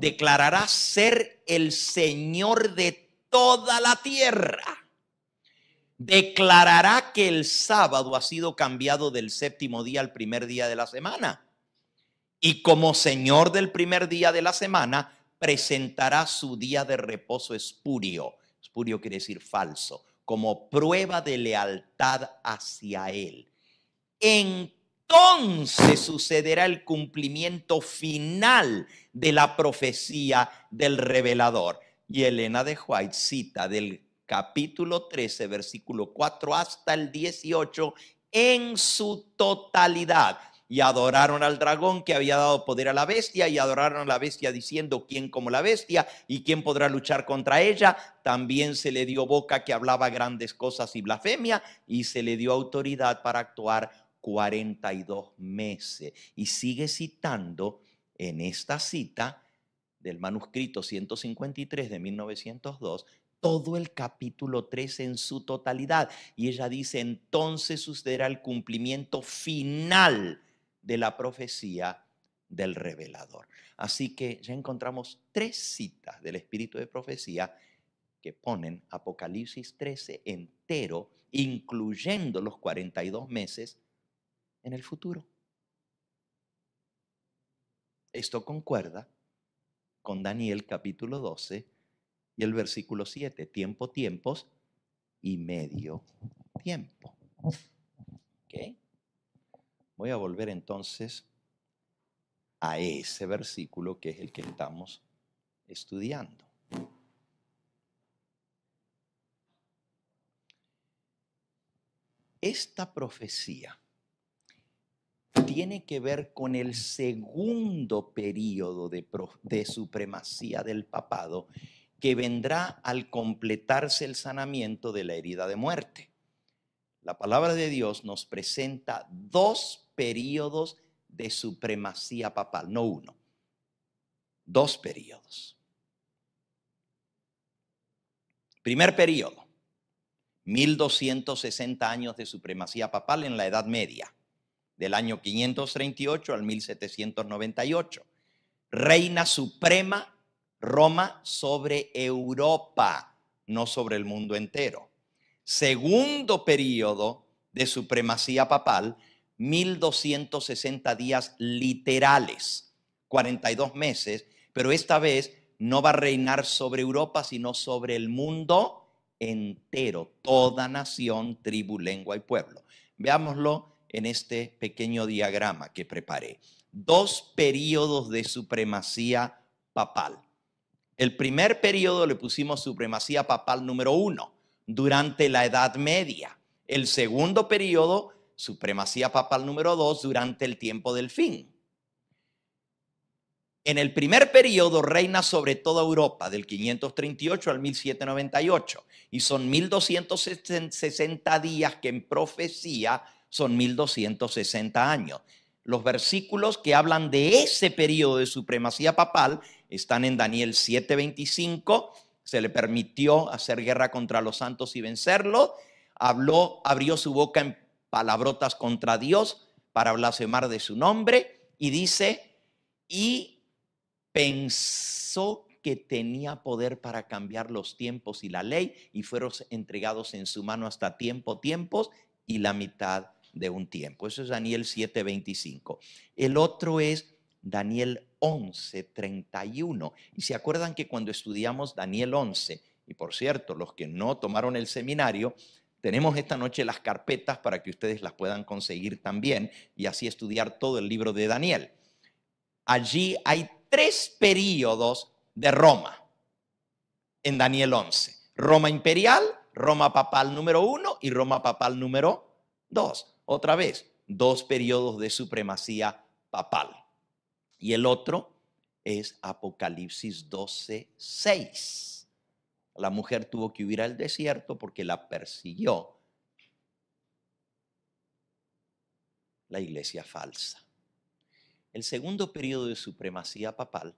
Speaker 1: declarará ser el Señor de toda la tierra. Declarará que el sábado ha sido cambiado del séptimo día al primer día de la semana. Y como Señor del primer día de la semana, presentará su día de reposo espurio. Espurio quiere decir falso, como prueba de lealtad hacia Él. Entonces sucederá el cumplimiento final de la profecía del revelador. Y Elena de White cita del capítulo 13, versículo 4 hasta el 18 en su totalidad. Y adoraron al dragón que había dado poder a la bestia, y adoraron a la bestia diciendo: ¿quién como la bestia? ¿Y quién podrá luchar contra ella? También se le dio boca que hablaba grandes cosas y blasfemia, y se le dio autoridad para actuar 42 meses. Y sigue citando en esta cita del manuscrito 153 de 1902 todo el capítulo 3 en su totalidad. Y ella dice: entonces sucederá el cumplimiento final de la profecía del revelador. Así que ya encontramos 3 citas del espíritu de profecía que ponen Apocalipsis 13 entero, incluyendo los 42 meses, en el futuro. Esto concuerda con Daniel capítulo 12 y el versículo 7, tiempo, tiempos y medio tiempo. ¿Ok? Voy a volver entonces a ese versículo que es el que estamos estudiando. Esta profecía tiene que ver con el segundo periodo de supremacía del papado, que vendrá al completarse el sanamiento de la herida de muerte. La palabra de Dios nos presenta 2 periodos de supremacía papal, no uno, 2 periodos. Primer periodo, 1260 años de supremacía papal en la Edad Media, del año 538 al 1798. Reina suprema Roma sobre Europa, no sobre el mundo entero. Segundo periodo de supremacía papal, 1260 días literales, 42 meses, pero esta vez no va a reinar sobre Europa, sino sobre el mundo entero, toda nación, tribu, lengua y pueblo. Veámoslo en este pequeño diagrama que preparé. 2 periodos de supremacía papal. El primer periodo le pusimos supremacía papal número 1, durante la Edad Media. El segundo periodo, supremacía papal número 2, durante el tiempo del fin. En el primer periodo reina sobre toda Europa, del 538 al 1798, y son 1260 días, que en profecía son 1260 años. Los versículos que hablan de ese periodo de supremacía papal están en Daniel 7:25. Se le permitió hacer guerra contra los santos y vencerlos. Abrió su boca en palabrotas contra Dios para blasfemar de su nombre, y dice: y pensó que tenía poder para cambiar los tiempos y la ley, y fueron entregados en su mano hasta tiempos y la mitad de un tiempo. Eso es Daniel 7:25. El otro es Daniel 11:31. Y se acuerdan que cuando estudiamos Daniel 11, y por cierto, los que no tomaron el seminario, tenemos esta noche las carpetas para que ustedes las puedan conseguir también y así estudiar todo el libro de Daniel. Allí hay 3 períodos de Roma en Daniel 11. Roma imperial, Roma papal número 1 y Roma papal número 2. Otra vez, 2 periodos de supremacía papal. Y el otro es Apocalipsis 12:6. La mujer tuvo que huir al desierto porque la persiguió la iglesia falsa. El segundo periodo de supremacía papal,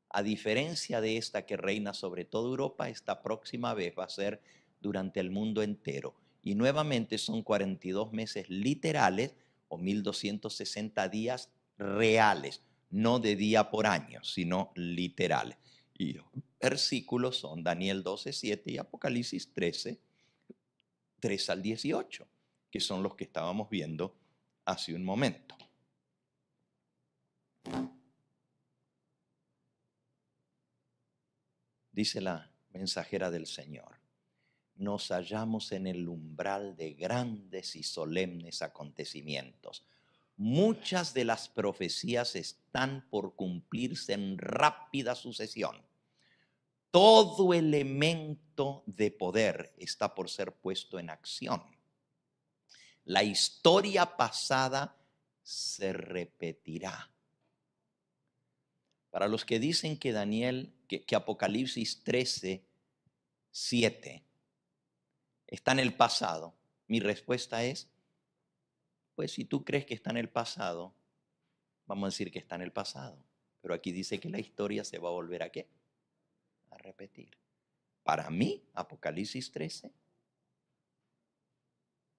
Speaker 1: a diferencia de esta que reina sobre toda Europa, esta próxima vez va a ser durante el mundo entero. Y nuevamente son 42 meses literales o 1260 días reales, no de día por año, sino literales. Y los versículos son Daniel 12:7 y Apocalipsis 13, 3 al 18, que son los que estábamos viendo hace un momento. Dice la mensajera del Señor: nos hallamos en el umbral de grandes y solemnes acontecimientos. Muchas de las profecías están por cumplirse en rápida sucesión. Todo elemento de poder está por ser puesto en acción. La historia pasada se repetirá. Para los que dicen que que Apocalipsis 13:7 está en el pasado, mi respuesta es, pues si tú crees que está en el pasado, vamos a decir que está en el pasado. Pero aquí dice que la historia se va a volver ¿a qué? A repetir. Para mí, Apocalipsis 13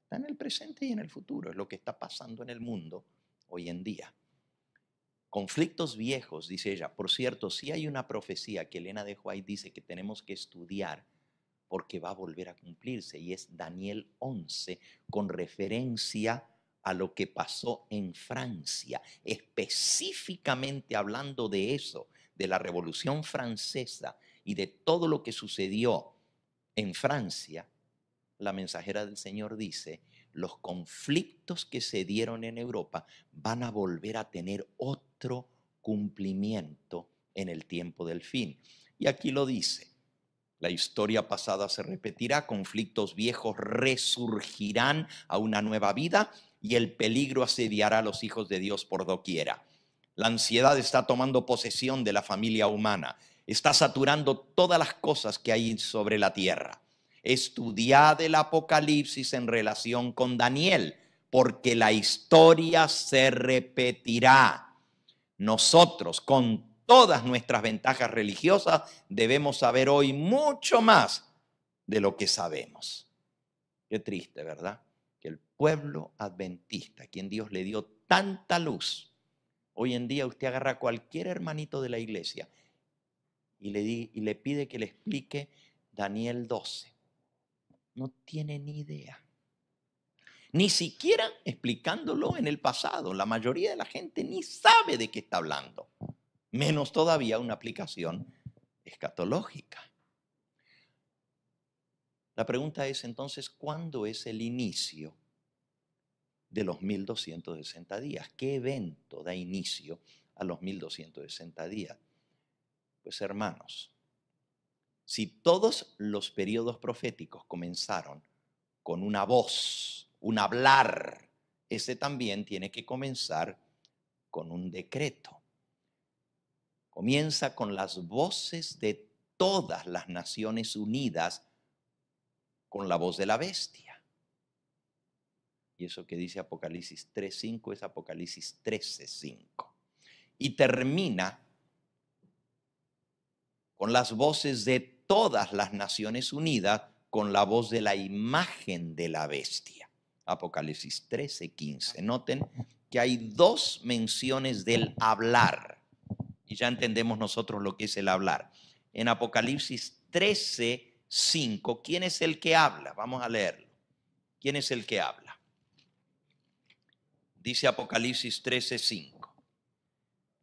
Speaker 1: está en el presente y en el futuro. Es lo que está pasando en el mundo hoy en día. Conflictos viejos, dice ella. Por cierto, sí hay una profecía que Elena de White dice que tenemos que estudiar porque va a volver a cumplirse, y es Daniel 11, con referencia a lo que pasó en Francia, específicamente hablando de eso, de la Revolución Francesa y de todo lo que sucedió en Francia. La mensajera del Señor dice, los conflictos que se dieron en Europa van a volver a tener otro cumplimiento en el tiempo del fin. Y aquí lo dice: la historia pasada se repetirá, conflictos viejos resurgirán a una nueva vida y el peligro asediará a los hijos de Dios por doquiera. La ansiedad está tomando posesión de la familia humana, está saturando todas las cosas que hay sobre la tierra. Estudiad el Apocalipsis en relación con Daniel, porque la historia se repetirá. Nosotros, con todas nuestras ventajas religiosas, debemos saber hoy mucho más de lo que sabemos. Qué triste, ¿verdad? Que el pueblo adventista, a quien Dios le dio tanta luz, hoy en día usted agarra a cualquier hermanito de la iglesia y le pide que le explique Daniel 12. No tiene ni idea. Ni siquiera explicándolo en el pasado. La mayoría de la gente ni sabe de qué está hablando. Menos todavía una aplicación escatológica. La pregunta es entonces, ¿cuándo es el inicio de los 1260 días? ¿Qué evento da inicio a los 1260 días? Pues hermanos, si todos los periodos proféticos comenzaron con una voz, un hablar, ese también tiene que comenzar con un decreto. Comienza con las voces de todas las Naciones Unidas, con la voz de la bestia. Y eso que dice Apocalipsis 3:5 es Apocalipsis 13:5. Y termina con las voces de todas las Naciones Unidas, con la voz de la imagen de la bestia. Apocalipsis 13:15. Noten que hay dos menciones del hablar. Y ya entendemos nosotros lo que es el hablar. En Apocalipsis 13:5, ¿quién es el que habla? Vamos a leerlo. ¿Quién es el que habla? Dice Apocalipsis 13:5.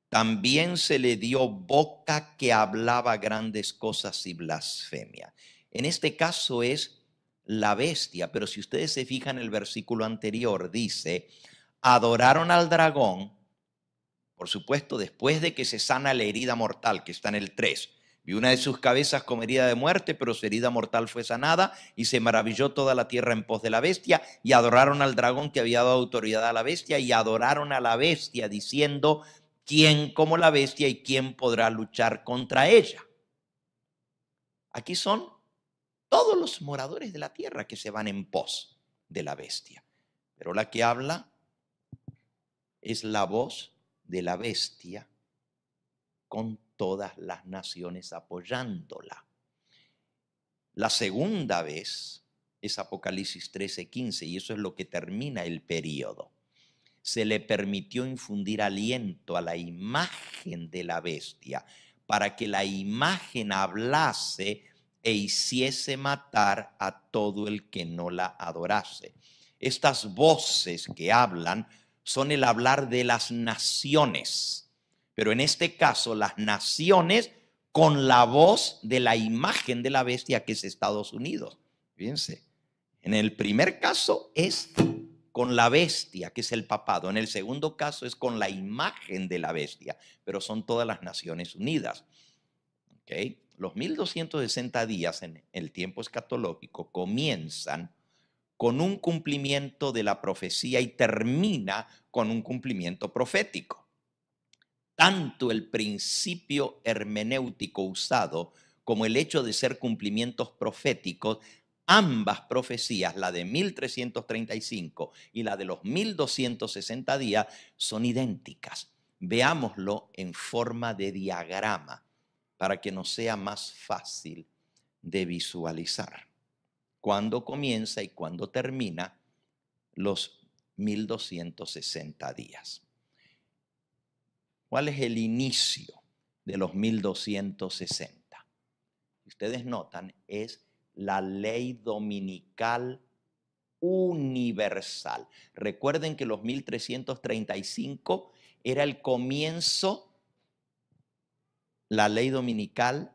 Speaker 1: También se le dio boca que hablaba grandes cosas y blasfemia. En este caso es la bestia, pero si ustedes se fijan en el versículo anterior, dice, adoraron al dragón, por supuesto, después de que se sana la herida mortal, que está en el 3. Vi una de sus cabezas como herida de muerte, pero su herida mortal fue sanada, y se maravilló toda la tierra en pos de la bestia, y adoraron al dragón que había dado autoridad a la bestia, y adoraron a la bestia, diciendo, ¿quién como la bestia y quién podrá luchar contra ella? Aquí son todos los moradores de la tierra que se van en pos de la bestia. Pero la que habla es la voz de la bestia con todas las naciones apoyándola. La segunda vez es Apocalipsis 13:15 y eso es lo que termina el período. Se le permitió infundir aliento a la imagen de la bestia para que la imagen hablase e hiciese matar a todo el que no la adorase. Estas voces que hablan son el hablar de las naciones, pero en este caso las naciones con la voz de la imagen de la bestia que es Estados Unidos. Fíjense, en el primer caso es con la bestia, que es el papado. En el segundo caso es con la imagen de la bestia, pero son todas las Naciones Unidas. ¿Okay? Los 1260 días en el tiempo escatológico comienzan con un cumplimiento de la profecía y termina con un cumplimiento profético. Tanto el principio hermenéutico usado como el hecho de ser cumplimientos proféticos, ambas profecías, la de 1335 y la de los 1260 días, son idénticas. Veámoslo en forma de diagrama para que nos sea más fácil de visualizar cuándo comienza y cuándo termina los 1260 días. ¿Cuál es el inicio de los 1260? Ustedes notan, es la ley dominical universal. Recuerden que los 1335 era el comienzo, la ley dominical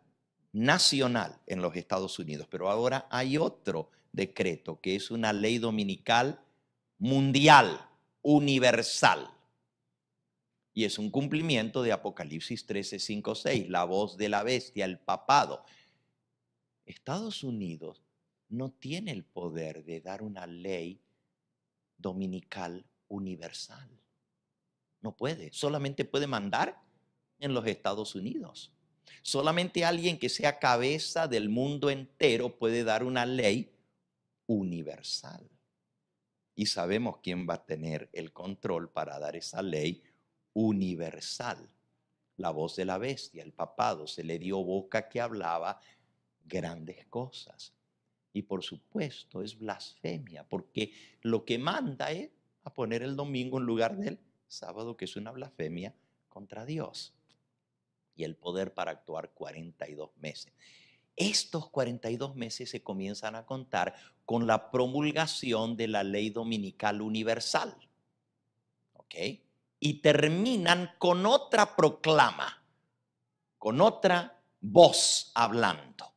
Speaker 1: nacional en los Estados Unidos, pero ahora hay otro decreto que es una ley dominical mundial, universal. Y es un cumplimiento de Apocalipsis 13, 5, 6, la voz de la bestia, el papado. Estados Unidos no tiene el poder de dar una ley dominical universal. No puede, solamente puede mandar en los Estados Unidos. Solamente alguien que sea cabeza del mundo entero puede dar una ley universal. Y sabemos quién va a tener el control para dar esa ley universal. La voz de la bestia, el papado, se le dio boca que hablaba grandes cosas. Y por supuesto es blasfemia, porque lo que manda es a poner el domingo en lugar del sábado, que es una blasfemia contra Dios. Y el poder para actuar 42 meses. Estos 42 meses se comienzan a contar con la promulgación de la ley dominical universal. ¿Ok? Y terminan con otra proclama, con otra voz hablando.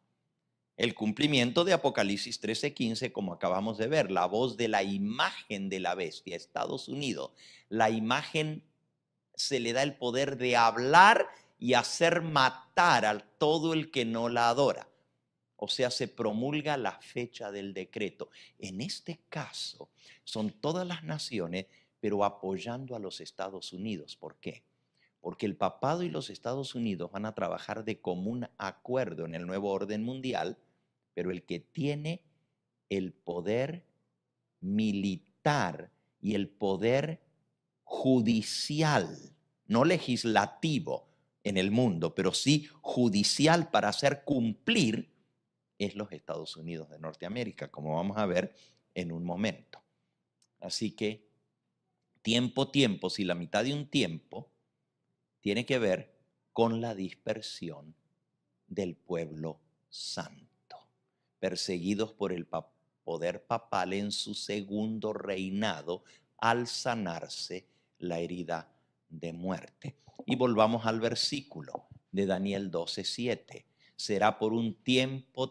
Speaker 1: El cumplimiento de Apocalipsis 13:15, como acabamos de ver, la voz de la imagen de la bestia, Estados Unidos. La imagen se le da el poder de hablar y hacer matar a todo el que no la adora. O sea, se promulga la fecha del decreto. En este caso, son todas las naciones, pero apoyando a los Estados Unidos. ¿Por qué? Porque el papado y los Estados Unidos van a trabajar de común acuerdo en el nuevo orden mundial, pero el que tiene el poder militar y el poder judicial, no legislativo en el mundo, pero sí judicial para hacer cumplir, es los Estados Unidos de Norteamérica, como vamos a ver en un momento. Así que tiempo, si la mitad de un tiempo tiene que ver con la dispersión del pueblo santo, perseguidos por el poder papal en su segundo reinado al sanarse la herida de muerte. Y volvamos al versículo de Daniel 12:7. Será por un tiempo,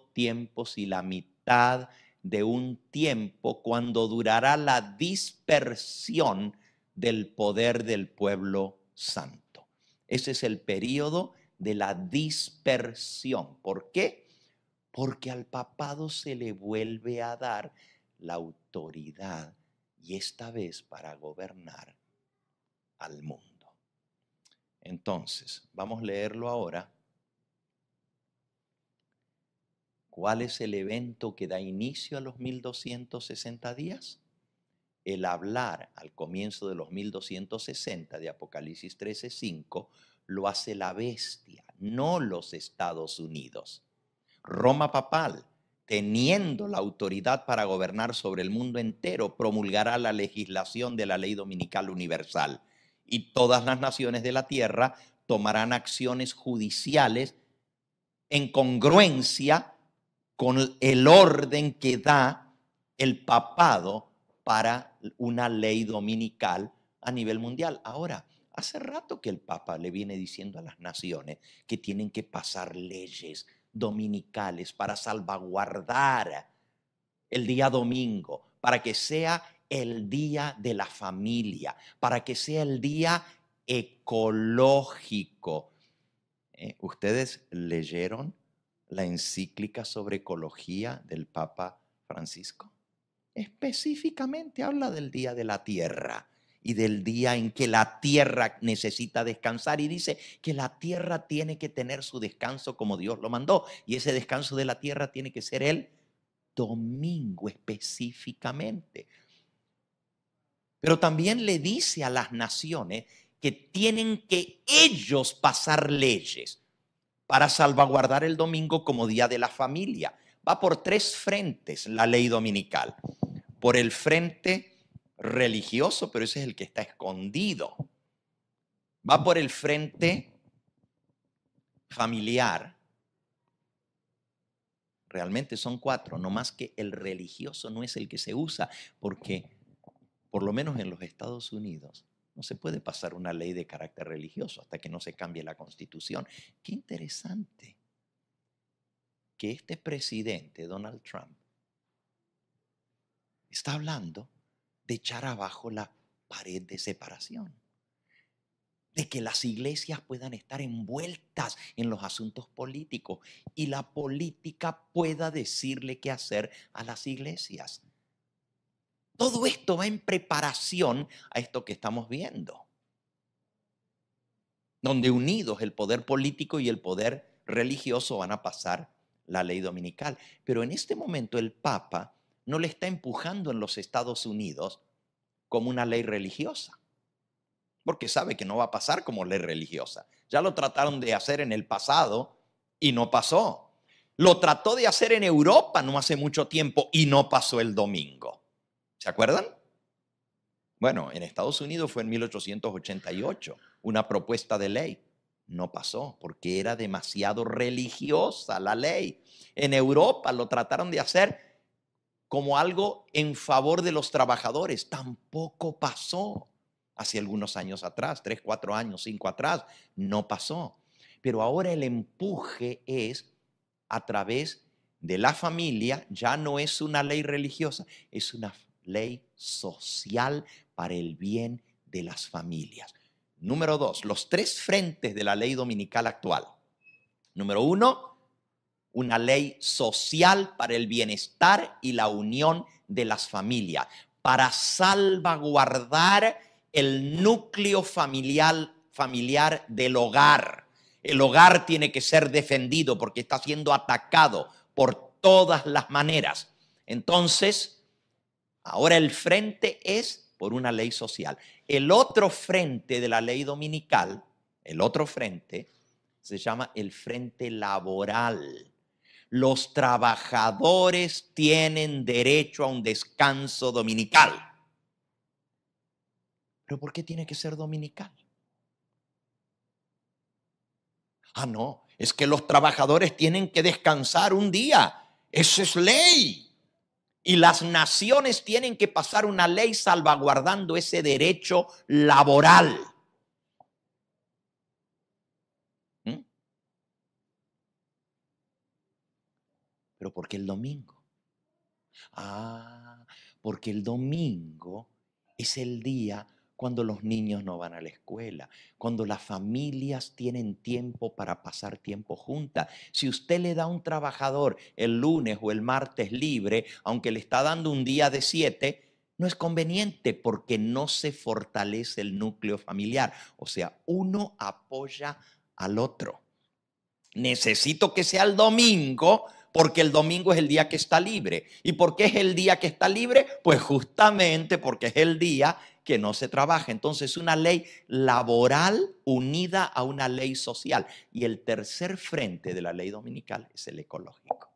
Speaker 1: si la mitad de un tiempo, cuando durará la dispersión del poder del pueblo santo. Ese es el periodo de la dispersión. ¿Por qué? Porque al papado se le vuelve a dar la autoridad y esta vez para gobernar al mundo. Entonces, vamos a leerlo ahora. ¿Cuál es el evento que da inicio a los 1260 días? El hablar al comienzo de los 1260 de Apocalipsis 13:5 lo hace la bestia, no los Estados Unidos. Roma papal teniendo la autoridad para gobernar sobre el mundo entero, promulgará la legislación de la ley dominical universal. Y todas las naciones de la tierra tomarán acciones judiciales en congruencia con el orden que da el papado para una ley dominical a nivel mundial. Ahora, hace rato que el Papa le viene diciendo a las naciones que tienen que pasar leyes dominicales para salvaguardar el día domingo, para que sea el día de la familia, para que sea el día ecológico. ¿Ustedes leyeron la encíclica sobre ecología del Papa Francisco? Específicamente habla del día de la tierra y del día en que la tierra necesita descansar, y dice que la tierra tiene que tener su descanso como Dios lo mandó, y ese descanso de la tierra tiene que ser el domingo específicamente. Pero también le dice a las naciones que tienen que ellos pasar leyes para salvaguardar el domingo como día de la familia. Va por tres frentes la ley dominical. Por el frente religioso, pero ese es el que está escondido. Va por el frente familiar. Realmente son cuatro, no más que el religioso no es el que se usa, porque por lo menos en los Estados Unidos no se puede pasar una ley de carácter religioso hasta que no se cambie la Constitución. Qué interesante que este presidente, Donald Trump, está hablando de echar abajo la pared de separación, de que las iglesias puedan estar envueltas en los asuntos políticos y la política pueda decirle qué hacer a las iglesias. Todo esto va en preparación a esto que estamos viendo, donde unidos el poder político y el poder religioso van a pasar la ley dominical. Pero en este momento el Papa no le está empujando en los Estados Unidos como una ley religiosa, porque sabe que no va a pasar como ley religiosa. Ya lo trataron de hacer en el pasado y no pasó. Lo trató de hacer en Europa no hace mucho tiempo y no pasó el domingo. ¿Se acuerdan? Bueno, en Estados Unidos fue en 1888 una propuesta de ley. No pasó porque era demasiado religiosa la ley. En Europa lo trataron de hacer como algo en favor de los trabajadores. Tampoco pasó. Hace algunos años atrás, 3, 4 años, 5 atrás, no pasó. Pero ahora el empuje es a través de la familia. Ya no es una ley religiosa, es una ley social para el bien de las familias. Número 2, los tres frentes de la ley dominical actual. Número 1, una ley social para el bienestar y la unión de las familias, para salvaguardar el núcleo familiar del hogar. El hogar tiene que ser defendido porque está siendo atacado por todas las maneras. Entonces, ahora el frente es por una ley social. El otro frente de la ley dominical, el otro frente, se llama el frente laboral. Los trabajadores tienen derecho a un descanso dominical. ¿Pero por qué tiene que ser dominical? Ah, no, es que los trabajadores tienen que descansar un día. Eso es ley. Y las naciones tienen que pasar una ley salvaguardando ese derecho laboral. ¿Mm? ¿Pero por qué el domingo? Ah, porque el domingo es el día cuando los niños no van a la escuela, cuando las familias tienen tiempo para pasar tiempo juntas. Si usted le da a un trabajador el lunes o el martes libre, aunque le está dando un día de 7, no es conveniente porque no se fortalece el núcleo familiar. O sea, uno apoya al otro. Necesito que sea el domingo porque el domingo es el día que está libre. ¿Y por qué es el día que está libre? Pues justamente porque es el día que no se trabaja. Entonces, una ley laboral unida a una ley social. Y el tercer frente de la ley dominical es el ecológico.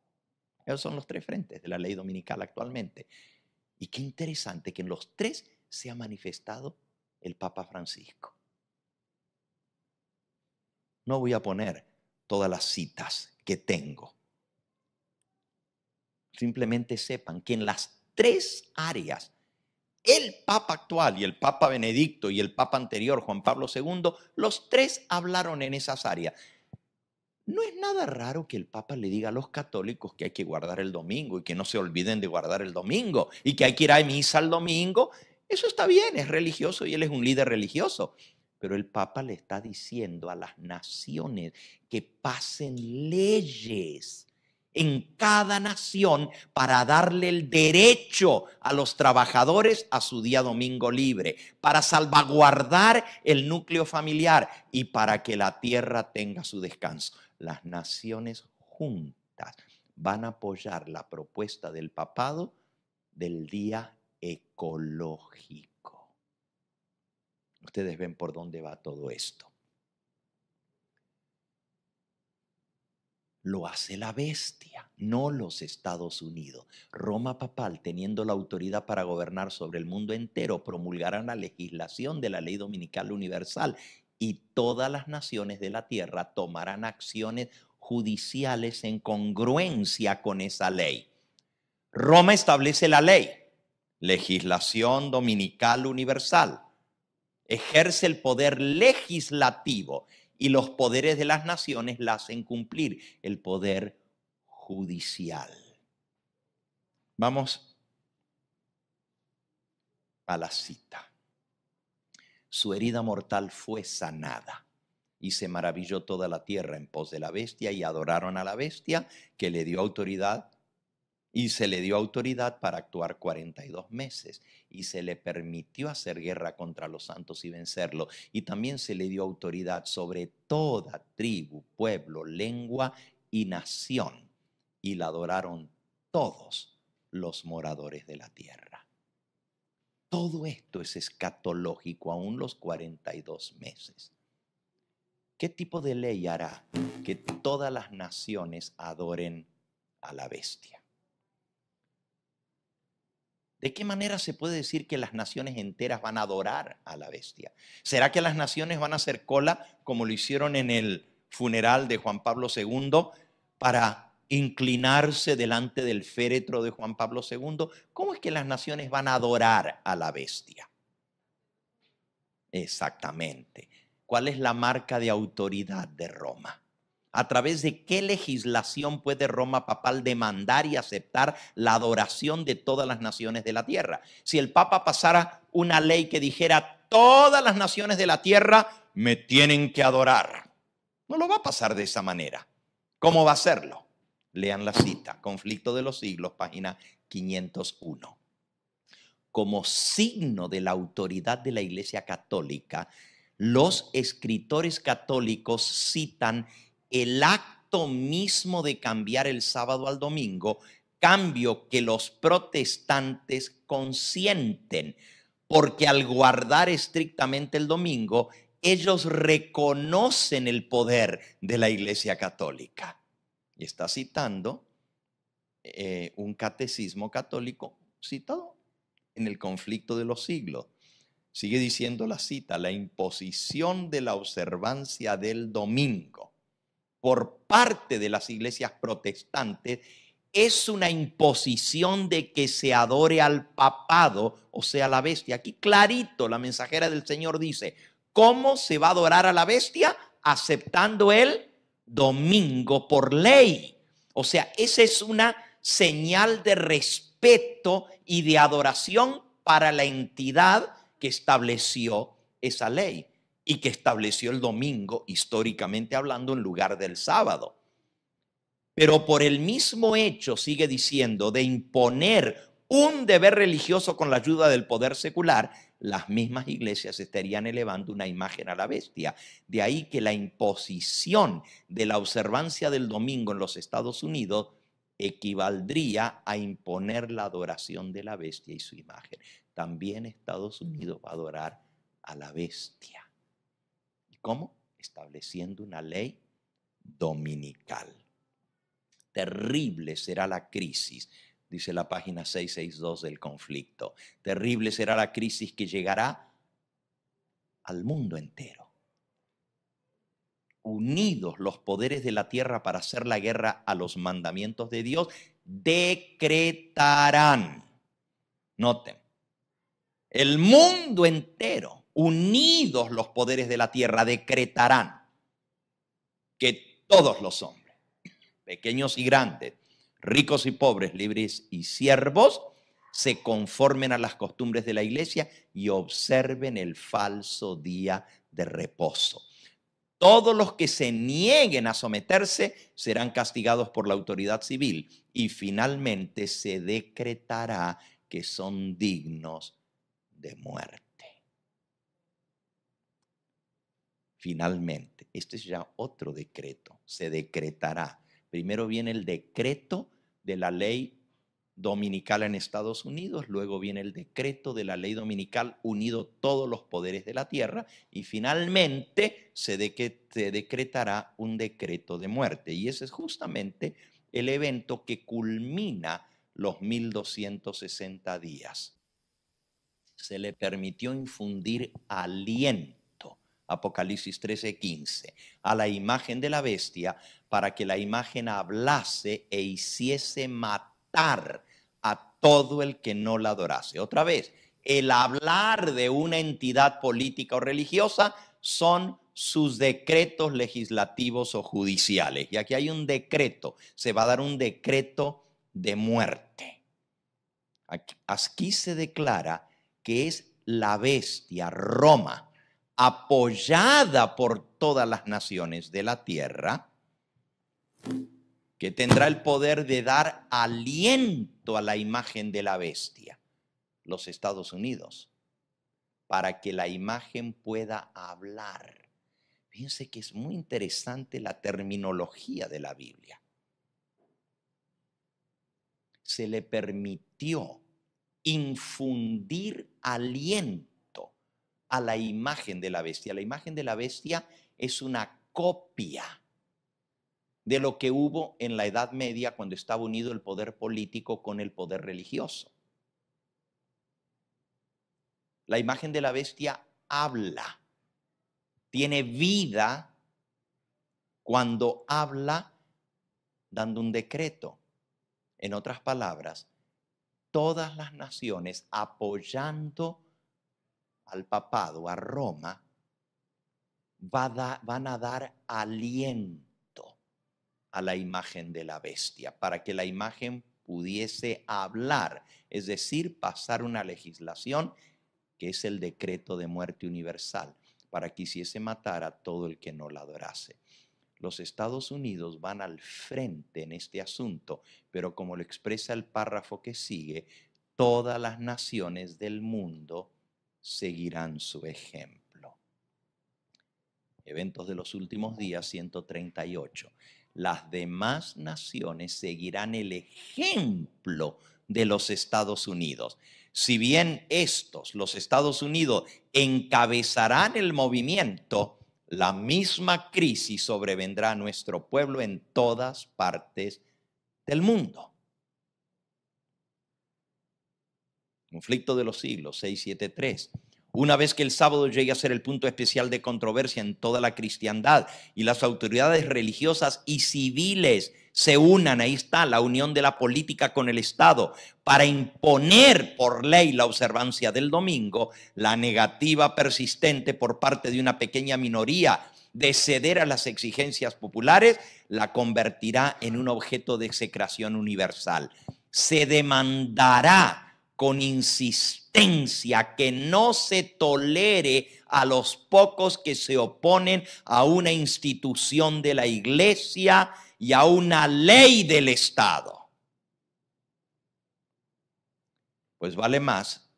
Speaker 1: Esos son los tres frentes de la ley dominical actualmente. Y qué interesante que en los tres se ha manifestado el Papa Francisco. No voy a poner todas las citas que tengo. Simplemente sepan que en las tres áreas, el Papa actual y el Papa Benedicto y el Papa anterior, Juan Pablo II, los tres hablaron en esas áreas. No es nada raro que el Papa le diga a los católicos que hay que guardar el domingo y que no se olviden de guardar el domingo y que hay que ir a misa el domingo. Eso está bien, es religioso y él es un líder religioso. Pero el Papa le está diciendo a las naciones que pasen leyes en cada nación para darle el derecho a los trabajadores a su día domingo libre, para salvaguardar el núcleo familiar y para que la tierra tenga su descanso. Las naciones juntas van a apoyar la propuesta del papado del día ecológico. Ustedes ven por dónde va todo esto. Lo hace la bestia, no los Estados Unidos. Roma papal, teniendo la autoridad para gobernar sobre el mundo entero, promulgarán la legislación de la ley dominical universal y todas las naciones de la tierra tomarán acciones judiciales en congruencia con esa ley. Roma establece la ley, legislación dominical universal, ejerce el poder legislativo y los poderes de las naciones la hacen cumplir, el poder judicial. Vamos a la cita. Su herida mortal fue sanada y se maravilló toda la tierra en pos de la bestia y adoraron a la bestia que le dio autoridad. Y se le dio autoridad para actuar 42 meses y se le permitió hacer guerra contra los santos y vencerlo. Y también se le dio autoridad sobre toda tribu, pueblo, lengua y nación. Y la adoraron todos los moradores de la tierra. Todo esto es escatológico, aún los 42 meses. ¿Qué tipo de ley hará que todas las naciones adoren a la bestia? ¿De qué manera se puede decir que las naciones enteras van a adorar a la bestia? ¿Será que las naciones van a hacer cola como lo hicieron en el funeral de Juan Pablo II para inclinarse delante del féretro de Juan Pablo II? ¿Cómo es que las naciones van a adorar a la bestia? Exactamente. ¿Cuál es la marca de autoridad de Roma? ¿A través de qué legislación puede Roma papal demandar y aceptar la adoración de todas las naciones de la tierra? Si el Papa pasara una ley que dijera todas las naciones de la tierra me tienen que adorar, no lo va a pasar de esa manera. ¿Cómo va a hacerlo? Lean la cita, Conflicto de los Siglos, página 501. Como signo de la autoridad de la Iglesia Católica, los escritores católicos citan el acto mismo de cambiar el sábado al domingo, cambio que los protestantes consienten, porque al guardar estrictamente el domingo, ellos reconocen el poder de la Iglesia Católica. Y está citando un catecismo católico citado en el Conflicto de los Siglos. Sigue diciendo la cita: la imposición de la observancia del domingo por parte de las iglesias protestantes es una imposición de que se adore al papado, o sea, la bestia. Aquí clarito la mensajera del Señor dice: ¿cómo se va a adorar a la bestia? Aceptando el domingo por ley. O sea, esa es una señal de respeto y de adoración para la entidad que estableció esa ley y que estableció el domingo, históricamente hablando, en lugar del sábado. Pero por el mismo hecho, sigue diciendo, de imponer un deber religioso con la ayuda del poder secular, las mismas iglesias estarían elevando una imagen a la bestia. De ahí que la imposición de la observancia del domingo en los Estados Unidos equivaldría a imponer la adoración de la bestia y su imagen. También Estados Unidos va a adorar a la bestia. ¿Cómo? Estableciendo una ley dominical. Terrible será la crisis, dice la página 662 del conflicto. Terrible será la crisis que llegará al mundo entero. Unidos los poderes de la tierra para hacer la guerra a los mandamientos de Dios, decretarán. Noten, el mundo entero, unidos los poderes de la tierra, decretarán que todos los hombres, pequeños y grandes, ricos y pobres, libres y siervos, se conformen a las costumbres de la iglesia y observen el falso día de reposo. Todos los que se nieguen a someterse serán castigados por la autoridad civil y finalmente se decretará que son dignos de muerte. Finalmente, este es ya otro decreto, se decretará. Primero viene el decreto de la ley dominical en Estados Unidos, luego viene el decreto de la ley dominical unido todos los poderes de la tierra y finalmente se decretará un decreto de muerte. Y ese es justamente el evento que culmina los 1260 días. Se le permitió infundir aliento, Apocalipsis 13:15, a la imagen de la bestia para que la imagen hablase e hiciese matar a todo el que no la adorase. Otra vez, el hablar de una entidad política o religiosa son sus decretos legislativos o judiciales. Y aquí hay un decreto, se va a dar un decreto de muerte. Aquí se declara que es la bestia, Roma, apoyada por todas las naciones de la tierra, que tendrá el poder de dar aliento a la imagen de la bestia, los Estados Unidos, para que la imagen pueda hablar. Fíjense que es muy interesante la terminología de la Biblia. Se le permitió infundir aliento a la imagen de la bestia. La imagen de la bestia es una copia de lo que hubo en la Edad Media cuando estaba unido el poder político con el poder religioso. La imagen de la bestia habla, tiene vida cuando habla dando un decreto. En otras palabras, todas las naciones apoyando al papado, a Roma, van a dar aliento a la imagen de la bestia para que la imagen pudiese hablar, es decir, pasar una legislación que es el decreto de muerte universal, para que hiciese matar a todo el que no la adorase. Los Estados Unidos van al frente en este asunto, pero como lo expresa el párrafo que sigue, todas las naciones del mundo seguirán su ejemplo. Eventos de los últimos días, 138. Las demás naciones seguirán el ejemplo de los Estados Unidos. Si bien estos, los Estados Unidos, encabezarán el movimiento, la misma crisis sobrevendrá a nuestro pueblo en todas partes del mundo. Conflicto de los siglos, 673. Una vez que el sábado llegue a ser el punto especial de controversia en toda la cristiandad y las autoridades religiosas y civiles se unan, ahí está la unión de la política con el Estado, para imponer por ley la observancia del domingo, la negativa persistente por parte de una pequeña minoría de ceder a las exigencias populares la convertirá en un objeto de execración universal. Se demandará con insistencia que no se tolere a los pocos que se oponen a una institución de la iglesia y a una ley del Estado. Pues vale más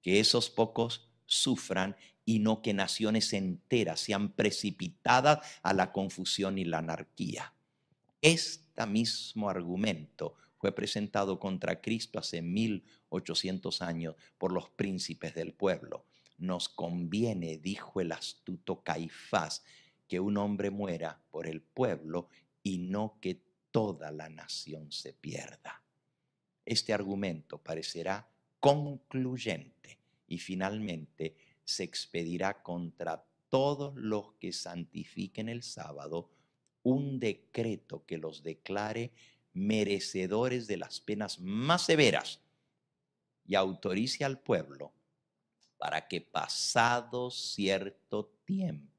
Speaker 1: que esos pocos sufran y no que naciones enteras sean precipitadas a la confusión y la anarquía. Este mismo argumento fue presentado contra Cristo hace 1800 años por los príncipes del pueblo. Nos conviene, dijo el astuto Caifás, que un hombre muera por el pueblo y no que toda la nación se pierda. Este argumento parecerá concluyente y finalmente se expedirá contra todos los que santifiquen el sábado un decreto que los declare merecedores de las penas más severas y autorice al pueblo para que pasado cierto tiempo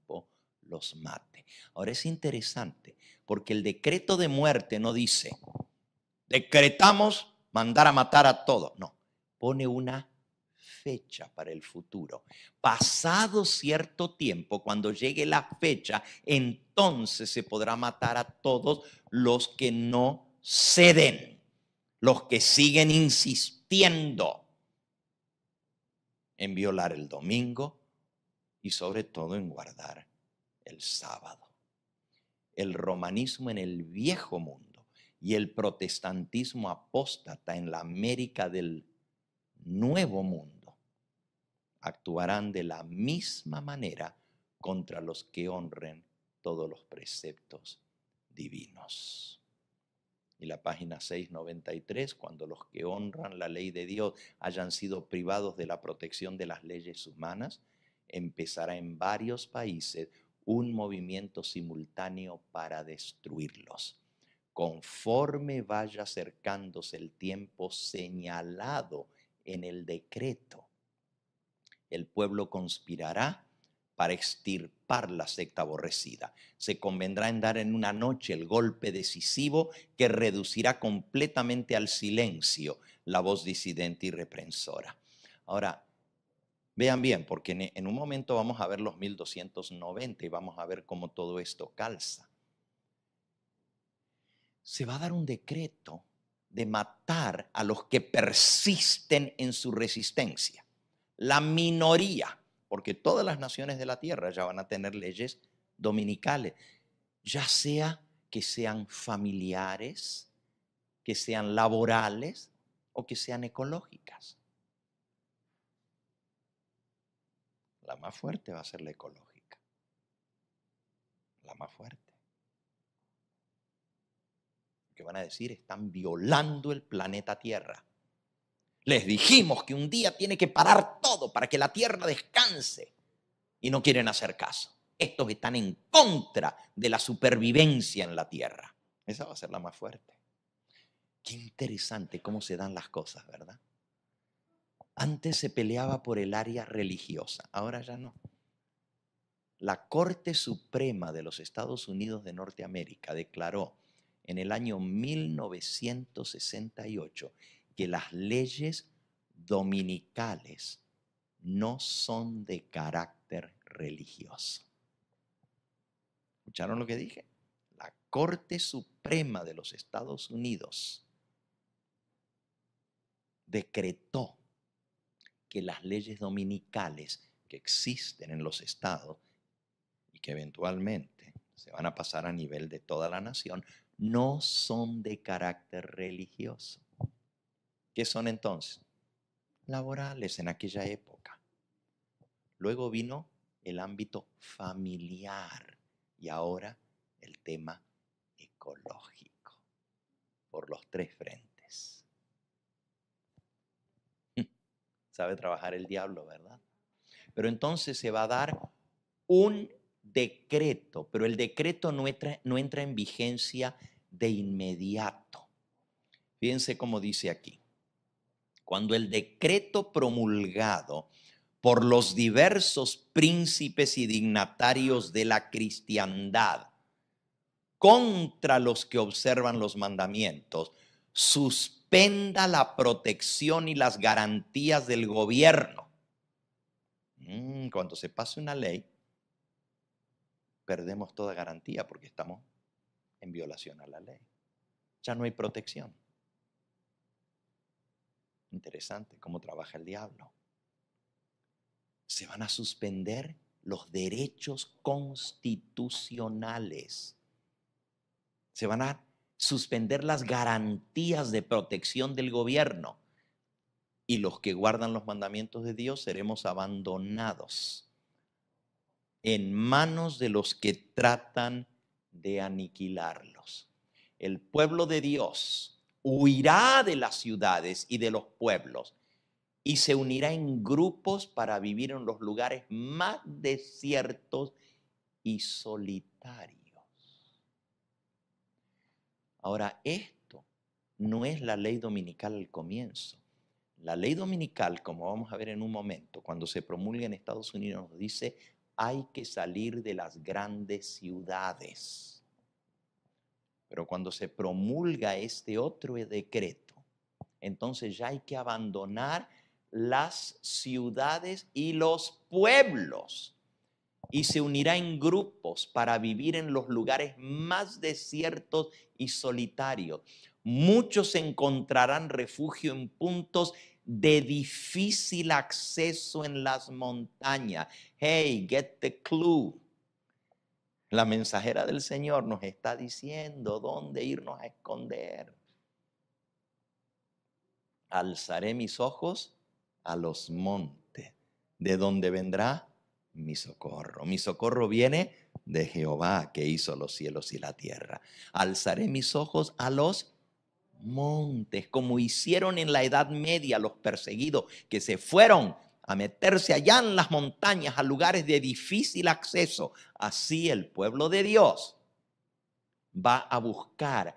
Speaker 1: los mate. Ahora es interesante porque el decreto de muerte no dice, decretamos mandar a matar a todos. No, pone una fecha para el futuro. Pasado cierto tiempo, cuando llegue la fecha, entonces se podrá matar a todos los que no ceden, los que siguen insistiendo en violar el domingo y sobre todo en guardar el sábado. El romanismo en el viejo mundo y el protestantismo apóstata en la América del nuevo mundo actuarán de la misma manera contra los que honren todos los preceptos divinos. Y la página 693, cuando los que honran la ley de Dios hayan sido privados de la protección de las leyes humanas, empezará en varios países un movimiento simultáneo para destruirlos. Conforme vaya acercándose el tiempo señalado en el decreto, el pueblo conspirará para extirpar la secta aborrecida. Se convendrá en dar en una noche el golpe decisivo que reducirá completamente al silencio la voz disidente y reprensora. Ahora, vean bien, porque en un momento vamos a ver los 1290 y vamos a ver cómo todo esto calza. Se va a dar un decreto de matar a los que persisten en su resistencia. La minoría, porque todas las naciones de la tierra ya van a tener leyes dominicales, ya sea que sean familiares, que sean laborales o que sean ecológicas. La más fuerte va a ser la ecológica, la más fuerte. Que van a decir, están violando el planeta Tierra. Les dijimos que un día tiene que parar todo para que la Tierra descanse y no quieren hacer caso. Estos están en contra de la supervivencia en la Tierra. Esa va a ser la más fuerte. Qué interesante cómo se dan las cosas, ¿verdad? Antes se peleaba por el área religiosa, ahora ya no. La Corte Suprema de los Estados Unidos de Norteamérica declaró en el año 1968 que las leyes dominicales no son de carácter religioso. ¿Escucharon lo que dije? La Corte Suprema de los Estados Unidos decretó que las leyes dominicales que existen en los estados y que eventualmente se van a pasar a nivel de toda la nación, no son de carácter religioso. ¿Qué son entonces? Laborales en aquella época. Luego vino el ámbito familiar y ahora el tema ecológico, por los tres frentes. Sabe trabajar el diablo, ¿verdad? Pero entonces se va a dar un decreto, pero el decreto no entra en vigencia de inmediato. Fíjense cómo dice aquí. Cuando el decreto promulgado por los diversos príncipes y dignatarios de la cristiandad contra los que observan los mandamientos suspenda la protección y las garantías del gobierno. Cuando se pase una ley, perdemos toda garantía porque estamos en violación a la ley. Ya no hay protección. Interesante cómo trabaja el diablo. Se van a suspender los derechos constitucionales. Se van a suspender las garantías de protección del gobierno. Y los que guardan los mandamientos de Dios seremos abandonados en manos de los que tratan de aniquilarlos. el pueblo de Dios huirá de las ciudades y de los pueblos y se unirá en grupos para vivir en los lugares más desiertos y solitarios. Ahora, esto no es la ley dominical al comienzo. La ley dominical, como vamos a ver en un momento, cuando se promulga en Estados Unidos, nos dice hay que salir de las grandes ciudades. Pero cuando se promulga este otro decreto, entonces ya hay que abandonar las ciudades y los pueblos y se unirá en grupos para vivir en los lugares más desiertos y solitarios. Muchos encontrarán refugio en puntos de difícil acceso en las montañas. Hey, get the clue. La mensajera del Señor nos está diciendo dónde irnos a esconder. Alzaré mis ojos a los montes, de donde vendrá mi socorro. Mi socorro viene de Jehová que hizo los cielos y la tierra. Alzaré mis ojos a los montes, como hicieron en la Edad Media los perseguidos que se fueron a meterse allá en las montañas, a lugares de difícil acceso. Así el pueblo de Dios va a buscar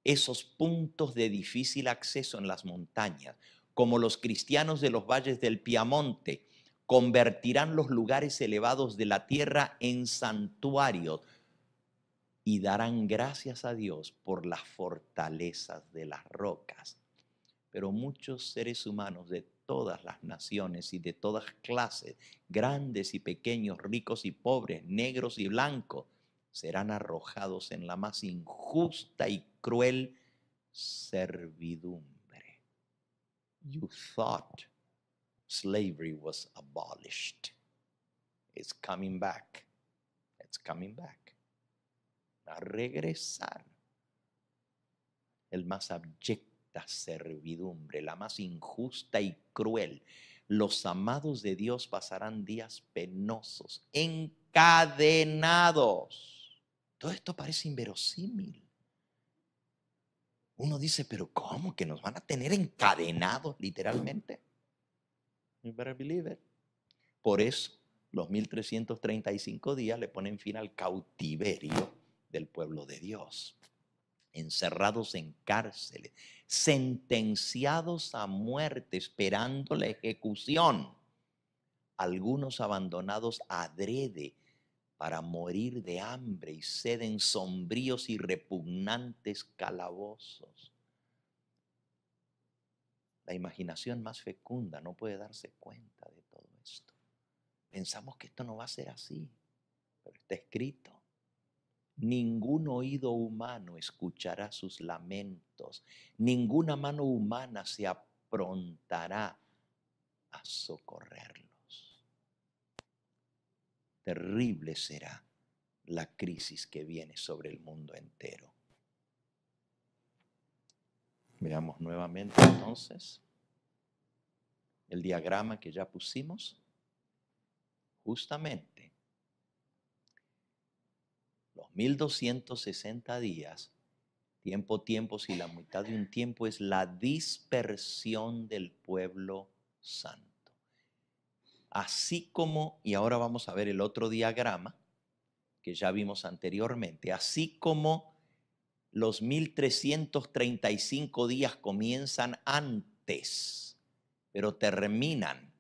Speaker 1: esos puntos de difícil acceso en las montañas, como los cristianos de los valles del Piamonte, convertirán los lugares elevados de la tierra en santuarios y darán gracias a Dios por las fortalezas de las rocas. Pero muchos seres humanos de todas las naciones y de todas clases, grandes y pequeños, ricos y pobres, negros y blancos, serán arrojados en la más injusta y cruel servidumbre. You thought slavery was abolished. It's coming back. It's coming back. A regresar. El más abyecta servidumbre, la más injusta y cruel. Los amados de Dios pasarán días penosos, encadenados. Todo esto parece inverosímil. Uno dice, pero ¿cómo que nos van a tener encadenados literalmente? You better believe it. Por eso los 1335 días le ponen fin al cautiverio del pueblo de Dios. Encerrados en cárceles, sentenciados a muerte, esperando la ejecución. Algunos abandonados adrede para morir de hambre y sed en sombríos y repugnantes calabozos. La imaginación más fecunda no puede darse cuenta de todo esto. Pensamos que esto no va a ser así, pero está escrito. Ningún oído humano escuchará sus lamentos, ninguna mano humana se aprontará a socorrerlos. Terrible será la crisis que viene sobre el mundo entero. Veamos nuevamente entonces el diagrama que ya pusimos. Justamente los 1260 días, tiempo, si la mitad de un tiempo es la dispersión del pueblo santo. Así como, y ahora vamos a ver el otro diagrama que ya vimos anteriormente, así como los 1335 días comienzan antes, pero terminan.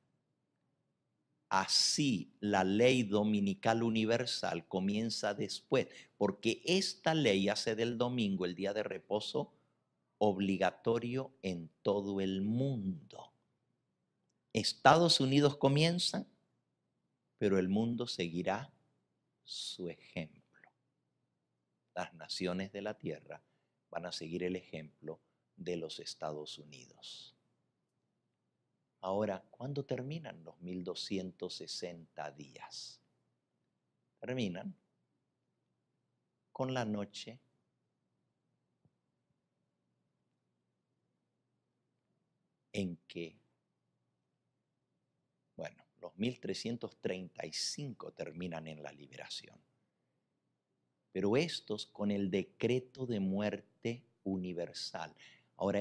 Speaker 1: Así la ley dominical universal comienza después, porque esta ley hace del domingo el día de reposo obligatorio en todo el mundo. Estados Unidos comienza, pero el mundo seguirá su ejemplo. Las naciones de la tierra van a seguir el ejemplo de los Estados Unidos. Ahora, ¿cuándo terminan los 1260 días? Terminan con la noche en que, bueno, los 1335 terminan en la liberación. pero estos con el decreto de muerte universal. Ahora,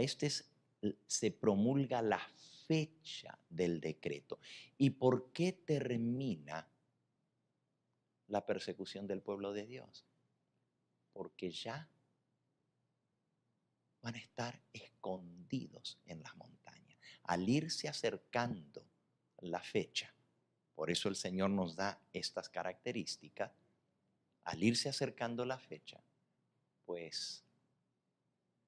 Speaker 1: se promulga la fecha del decreto. ¿Y por qué termina la persecución del pueblo de Dios? Porque ya van a estar escondidos en las montañas. Al irse acercando la fecha, por eso el Señor nos da estas características, al irse acercando la fecha, pues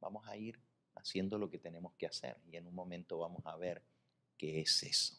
Speaker 1: vamos a ir haciendo lo que tenemos que hacer y en un momento vamos a ver qué es eso.